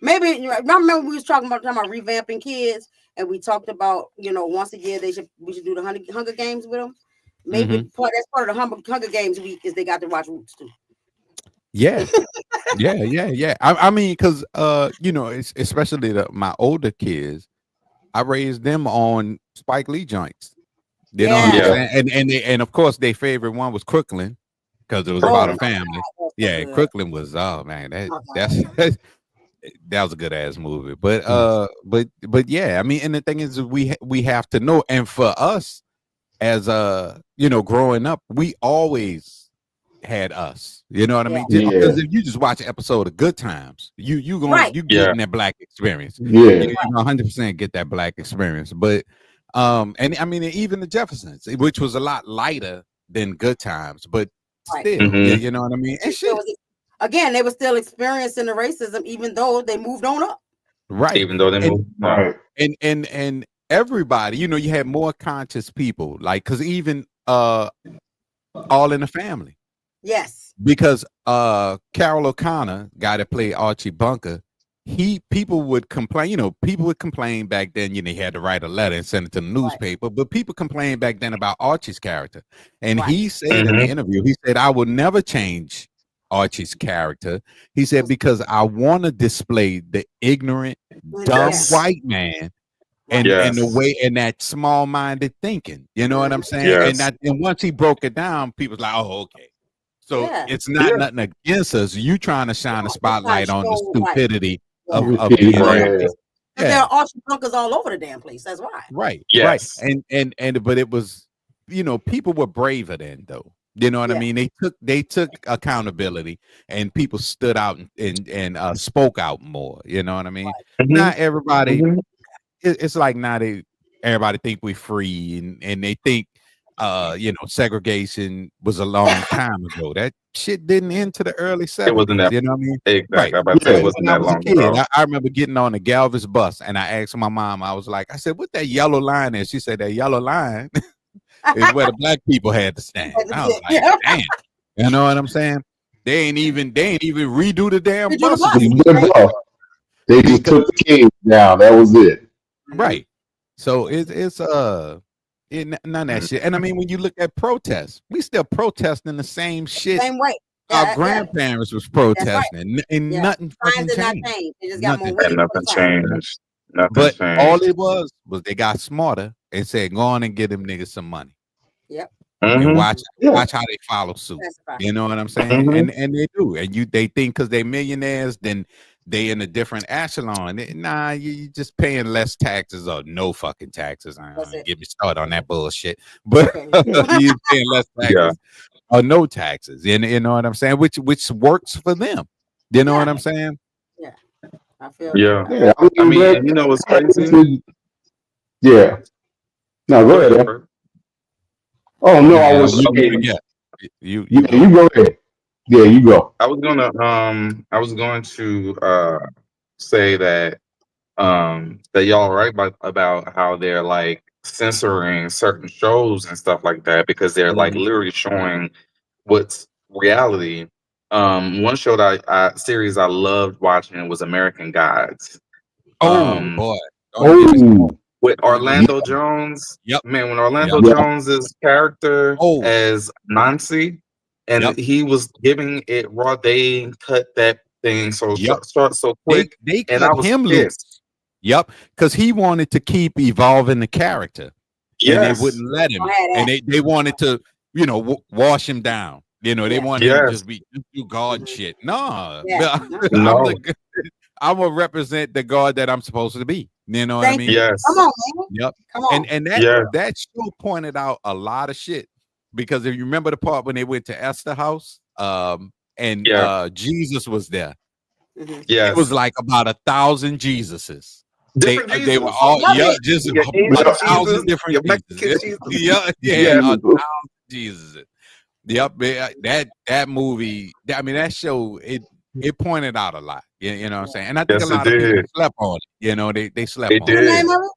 Maybe remember we was talking about revamping kids, and we talked about once a year we should do the Hunger Games with them. Maybe that's part of the Hunger Games week is they got to watch Roots too. Yeah, yeah. I mean, because especially my older kids, I raised them on Spike Lee joints. You know what I'm saying? And of course, their favorite one was Crooklyn because it was about a family. Yeah, Crooklyn was man, that's that was a good ass movie. But yeah, I mean, and the thing is, we have to know, and for us as growing up, we always had us. You know what I mean? Because if you just watch an episode of Good Times, you getting that black experience. You 100% get that black experience. But and I mean, even the Jeffersons, which was a lot lighter than Good Times, but still, you know what I mean? And shit. Again, they were still experiencing the racism, even though they moved on up. Right. Even though they moved up. And everybody, you had more conscious people, like, because even All in the Family. Yes. Because Carol O'Connor, guy that played Archie Bunker, people would complain, people would complain back then, they had to write a letter and send it to the newspaper, but people complained back then about Archie's character. And he said in the interview, he said, I will never change Archie's character. He said, because I want to display the ignorant, dumb white man and the way and that small-minded thinking. You know what I'm saying? And once he broke it down, people was like, oh, okay. So it's not nothing against us. You trying to shine a spotlight on the stupidity of being there are Archie bunkers all over the damn place. That's why. Right. And but it was, people were braver then though. You know what I mean? They took accountability, and people stood out and spoke out more. You know what I mean? Not everybody. It's like not everybody think we're free, and they think segregation was a long time ago. That shit didn't end to the early 70s. It wasn't that. You know what I mean? Exactly. Right. It wasn't that long ago. I remember getting on the Galvez bus, and I asked my mom. I said, "What that yellow line is?" She said, "That yellow line." Is where the black people had to stand. I was like, damn. You know what I'm saying? They ain't even redo the damn bus. They just took the cage down. That was it. Right. So it's none of that shit. And I mean, when you look at protests, we still protesting the same shit. Same way. Our grandparents was protesting, and nothing fucking changed. They just got nothing changed. But all it was they got smarter and said, go on and get them niggas some money. Yep. And watch how they follow suit. You know what I'm saying? And they do. And they think because they're millionaires, then they in a different echelon. Nah, you just paying less taxes or no fucking taxes. I don't get me started on that bullshit. But you paying less taxes or no taxes. You know what I'm saying? Which works for them. You know what I'm saying? Yeah. I feel I mean, what's crazy? Yeah. No, go ahead. Oh no, I was you go ahead. Yeah, you go. I was going to say that y'all are right about how they're like censoring certain shows and stuff like that because they're like literally showing what's reality. One show that series I loved watching was American Gods. Boy. With Orlando Jones. Yep. Man, when Orlando Jones's character as Nancy, and he was giving it raw. They cut that thing so short, so quick, they and cut I was him pissed. loose. Yep, because he wanted to keep evolving the character, and they wouldn't let him. And they wanted to, wash him down. They wanted him to just do God shit. No, no. I'm gonna represent the God that I'm supposed to be. You know what I mean? Yes. Come on, man. Yep. Come on. And that show pointed out a lot of shit, because if you remember the part when they went to Esther's house, and Jesus was there. Yes. It was like about 1,000 Jesuses. Different They were all just about 1,000 different Jesus. Yeah, 1,000 Jesus. Yep, that movie. I mean, that show it pointed out a lot. You know what I'm saying? And I think a lot of people slept on it. They slept on it. What's the name of it?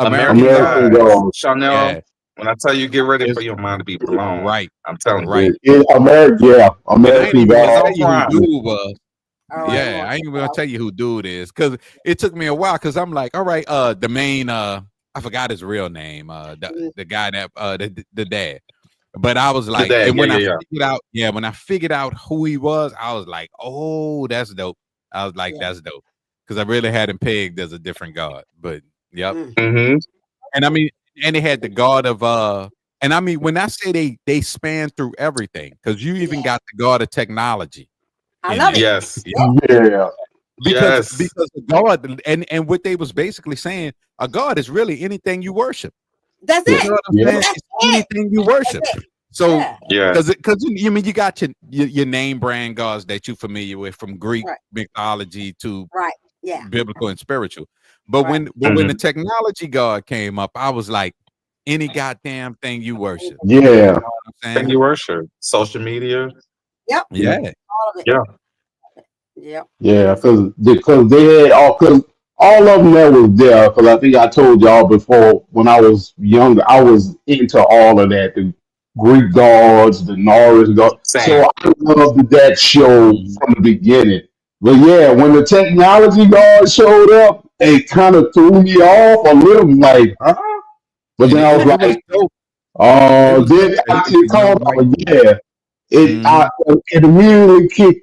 American Gods. Shawnnell, Yeah. when I tell you, get ready for your mind to be blown. Right. I'm telling you. American Gods. Right, I ain't gonna tell you who dude is, because it took me a while. Because I'm like, all right, the main, I forgot his real name, the guy that the dad. But I was like, and when I figured out who he was, I was like, oh, that's dope. I was like, that's dope, because I really had him pegged as a different god. But and I mean, and they had the god of and I mean, when I say they span through everything, because you even got the god of technology. I love it. Yes. Because the God and what they was basically saying, a God is really anything you worship. That's it. It's anything you worship. So because you got your name brand gods that you're familiar with, from Greek mythology to biblical and spiritual. But when the technology God came up, I was like, any goddamn thing you worship. You know what I'm saying? You worship. Social media. Yep. Yeah. All of it. Yeah. Yeah, because they had all of them that was there. Because I think I told y'all before, when I was younger, I was into all of that, the Greek gods, the Norse gods. So I loved that show from the beginning. But yeah, when the technology gods showed up, it kind of threw me off a little, like, huh? But then I was like, it immediately kicked.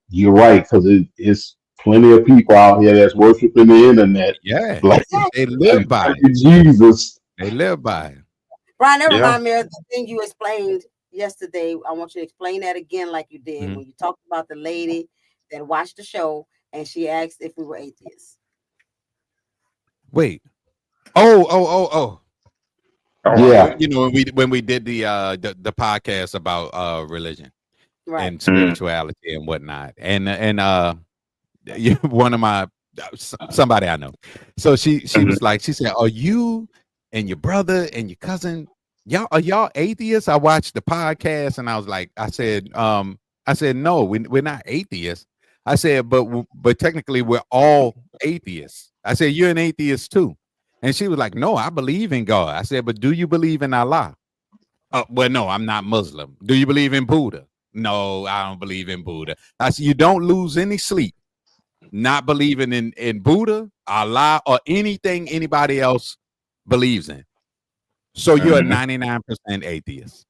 You're right, because it's plenty of people out here that's worshiping the internet. Yeah, like they live by it. Jesus. They live by it. Brian, that reminds me of the thing you explained yesterday. I want you to explain that again, like you did when you talked about the lady that watched the show and she asked if we were atheists. Wait. Oh. Yeah. When we did the podcast about religion. Right. And spirituality and whatnot, and one of my somebody I know, so she was like, she said, "Are you and your brother and your cousin, are y'all atheists?" I watched the podcast, and I was like, I said, no, we're not atheists. I said, but technically we're all atheists. I said, you're an atheist too, and she was like, no, I believe in God. I said, but do you believe in Allah? Well, no, I'm not Muslim. Do you believe in Buddha? No, I don't believe in Buddha. I said, you don't lose any sleep not believing in Buddha, Allah, or anything anybody else believes in. So you're a 99% atheist.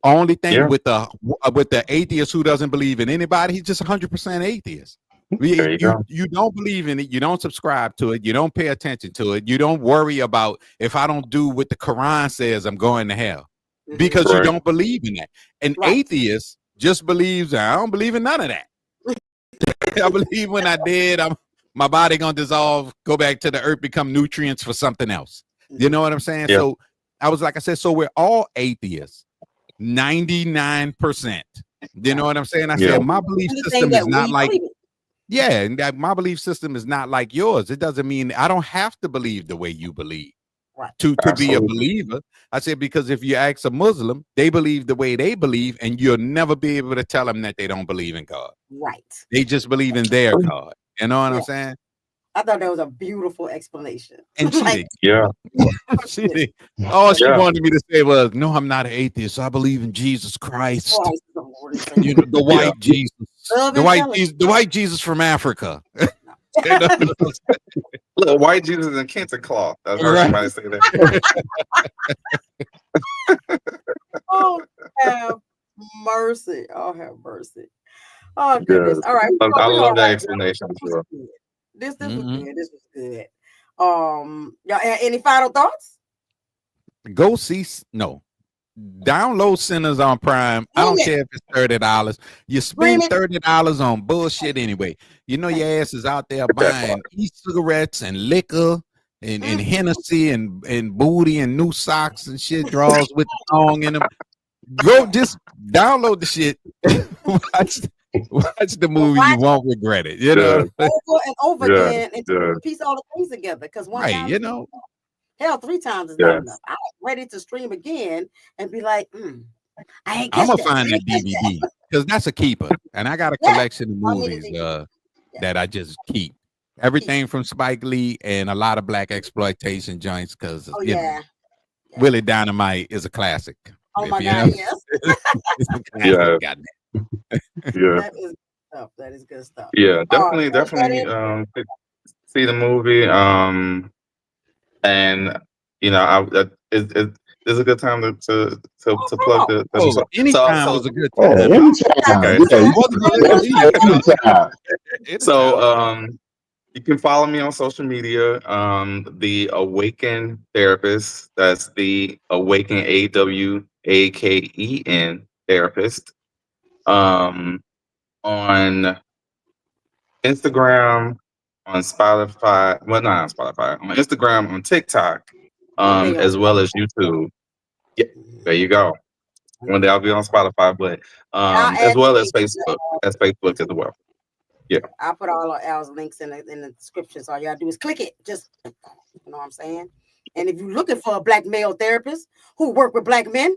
Only thing with the atheist who doesn't believe in anybody, he's just 100% atheist. You don't believe in it. You don't subscribe to it. You don't pay attention to it. You don't worry about, if I don't do what the Quran says, I'm going to hell, because you don't believe in that. An atheist just believes, I don't believe in none of that. I believe when I did, my body gonna dissolve, go back to the earth, become nutrients for something else. You know what I'm saying? Yeah. So I was like, I said, so we're all atheists, 99%. You know what I'm saying? I said, my belief system is not like, my belief system is not like yours. It doesn't mean I don't have to believe the way you believe. To be a believer. I said, because if you ask a Muslim, they believe the way they believe, and you'll never be able to tell them that they don't believe in God. Right. They just believe in their God. You know what I'm saying? I thought that was a beautiful explanation. And she did. Yeah. She did. All she wanted me to say was, no, I'm not an atheist. I believe in Jesus Christ. You know, the white Jesus. The white Jesus from Africa. Look, white Jesus in Kente cloth. I've heard somebody say that. mercy. Oh, have mercy. Oh, goodness. All right. I love that explanation. This was good. This was good. Y'all any final thoughts? Go see download Sinners on Prime. I don't care if it's $30. You spend $30 on bullshit anyway. You know your ass is out there buying e-cigarettes and liquor and Hennessy and booty and new socks and shit, drawers with the song in them. Go just download the shit. Watch the movie. You won't regret it. You know, over and over again, and piece all the things together. Because one time, you know, hell, 3 times is not enough. I'm ready to stream again and be like, I'm gonna find that DVD because that's a keeper, and I got a collection of movies that I just keep. Everything from Spike Lee and a lot of black exploitation joints because Willie Dynamite is a classic. Oh my God, yes. It's a classic, goddamn. That is good stuff. That is good stuff. Yeah, definitely see the movie. And you know, it's a good time to plug the anytime was a good time. Anytime. So you can follow me on social media, the Awaken Therapist. That's the Awaken AWAKEN Therapist. On Instagram, on Spotify, well, not on Spotify, on Instagram, on TikTok, as well as YouTube. Yeah, there you go. One day I'll be on Spotify, but as well as Facebook, as well. Yeah, I'll put all of Al's links in the description. So all you gotta do is click it. Just, you know what I'm saying? And if you're looking for a black male therapist who work with black men,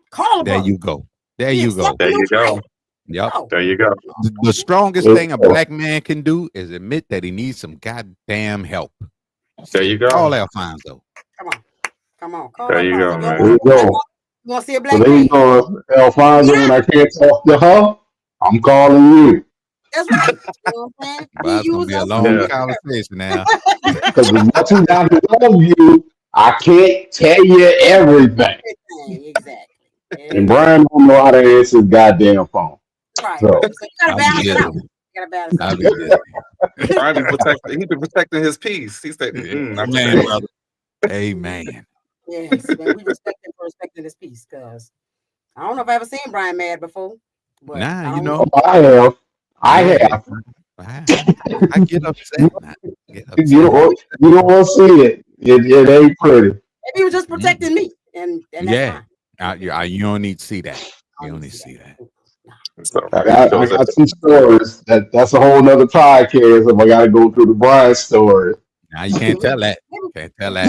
call him. There you go. There you go. There you go. Yep. There you go. The strongest thing a black man can do is admit that he needs some goddamn help. There you go. Call Alfonso. Come on. Call there you go, man. There you go. You want to see a black man? So there you go, Alfonso, and I can't talk to her. I'm calling you. That's right. You know what I'm saying? Well, it's gonna be a long conversation now. Because as much as I love you, I can't tell you everything. Exactly. And Brian don't know how to answer his goddamn phone. Right. So you gotta balance it out. You gotta balance it out. Brian he's been protecting his peace. He said, Amen, brother. Amen. Yes, man, we respect him for respecting his peace, because I don't know if I ever seen Brian mad before. But you know. I have. I get upset. You don't want to see it. It ain't pretty. Maybe he was just protecting me. And that's fine. You don't need to see that. You don't need to see that. I got 2 stories. That's a whole nother podcast if I got to go through the Brian story. Now you can't tell that. Can't tell that.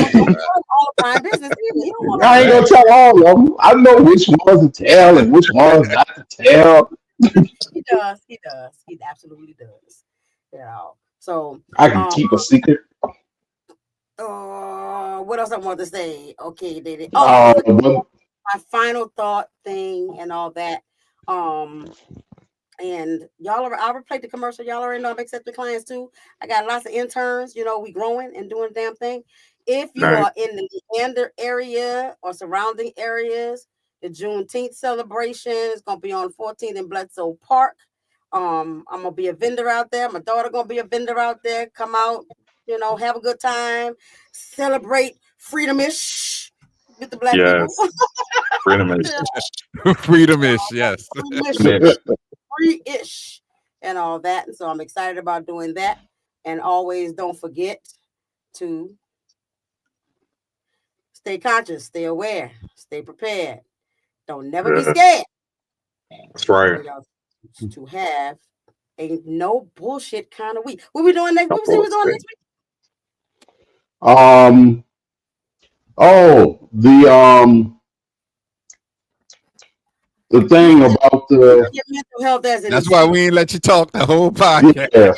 I ain't gonna tell all of them. I know which ones to tell and which ones not to tell. He does. He absolutely does. You know. So I can keep a secret. What else I want to say? Okay, my final thought thing and all that. And y'all I already played the commercial. Y'all already know I'm accepting clients too. I got lots of interns. You know, we growing and doing the damn thing. If you are in the Leander area or surrounding areas, the Juneteenth celebration is gonna be on 14th in Bledsoe Park. I'm gonna be a vendor out there. My daughter gonna be a vendor out there. Come out, you know, have a good time, celebrate freedom-ish with the black people. Freedom-ish. Freedom-ish, yes. Free-ish and all that. And so I'm excited about doing that. And always don't forget to stay conscious, stay aware, stay prepared. Don't never be scared. That's right. To have a no bullshit kind of week. What we doing next? What we doing next week? The thing about the mental health as that's why we ain't let you talk the whole podcast. Yeah.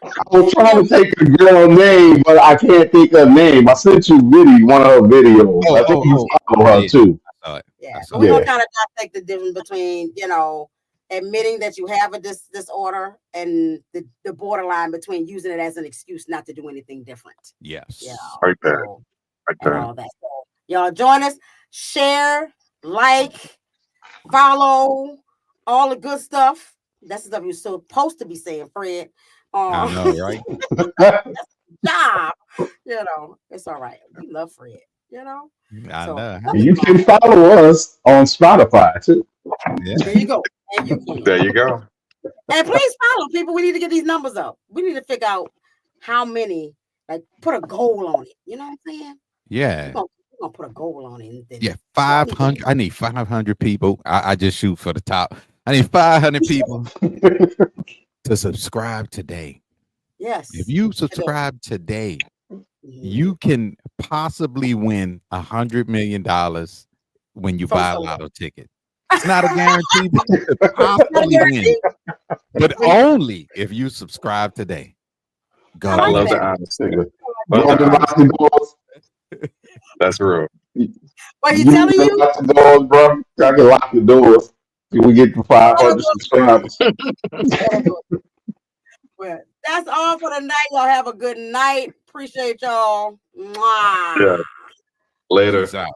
I was trying to take a girl name, but I can't think of her name. I sent you one of her videos. I think you follow her too. Yeah, so we're gonna kind of dissect the difference between, you know, admitting that you have a disorder and the borderline between using it as an excuse not to do anything different. Yes. Yeah. Right there. And all that. So y'all join us, share, like, follow, all the good stuff. That's the stuff you're supposed to be saying, Fred. I know, right? That's job. You know, it's all right. We love Fred. You know, I know. You can follow us on Spotify too. Yeah. There you go. And you can. There you go. And please follow people. We need to get these numbers up. We need to figure out how many. Like, put a goal on it. You know what I'm saying? Yeah. We're gonna put a goal on it. Yeah, 500. I need 500 people. I just shoot for the top. I need 500 people to subscribe today. Yes. If you subscribe today, you can possibly win $100 million when you buy a lotto ticket. It's not a guarantee, but you could possibly win. But only if you subscribe today. God, I love the honesty. That's real. What he telling you? Lock the doors, bro. I can lock the doors till we get to 500 subscribers. Well, that's all for the night. Y'all have a good night. Appreciate y'all. Mwah. Yeah. Later. Peace out.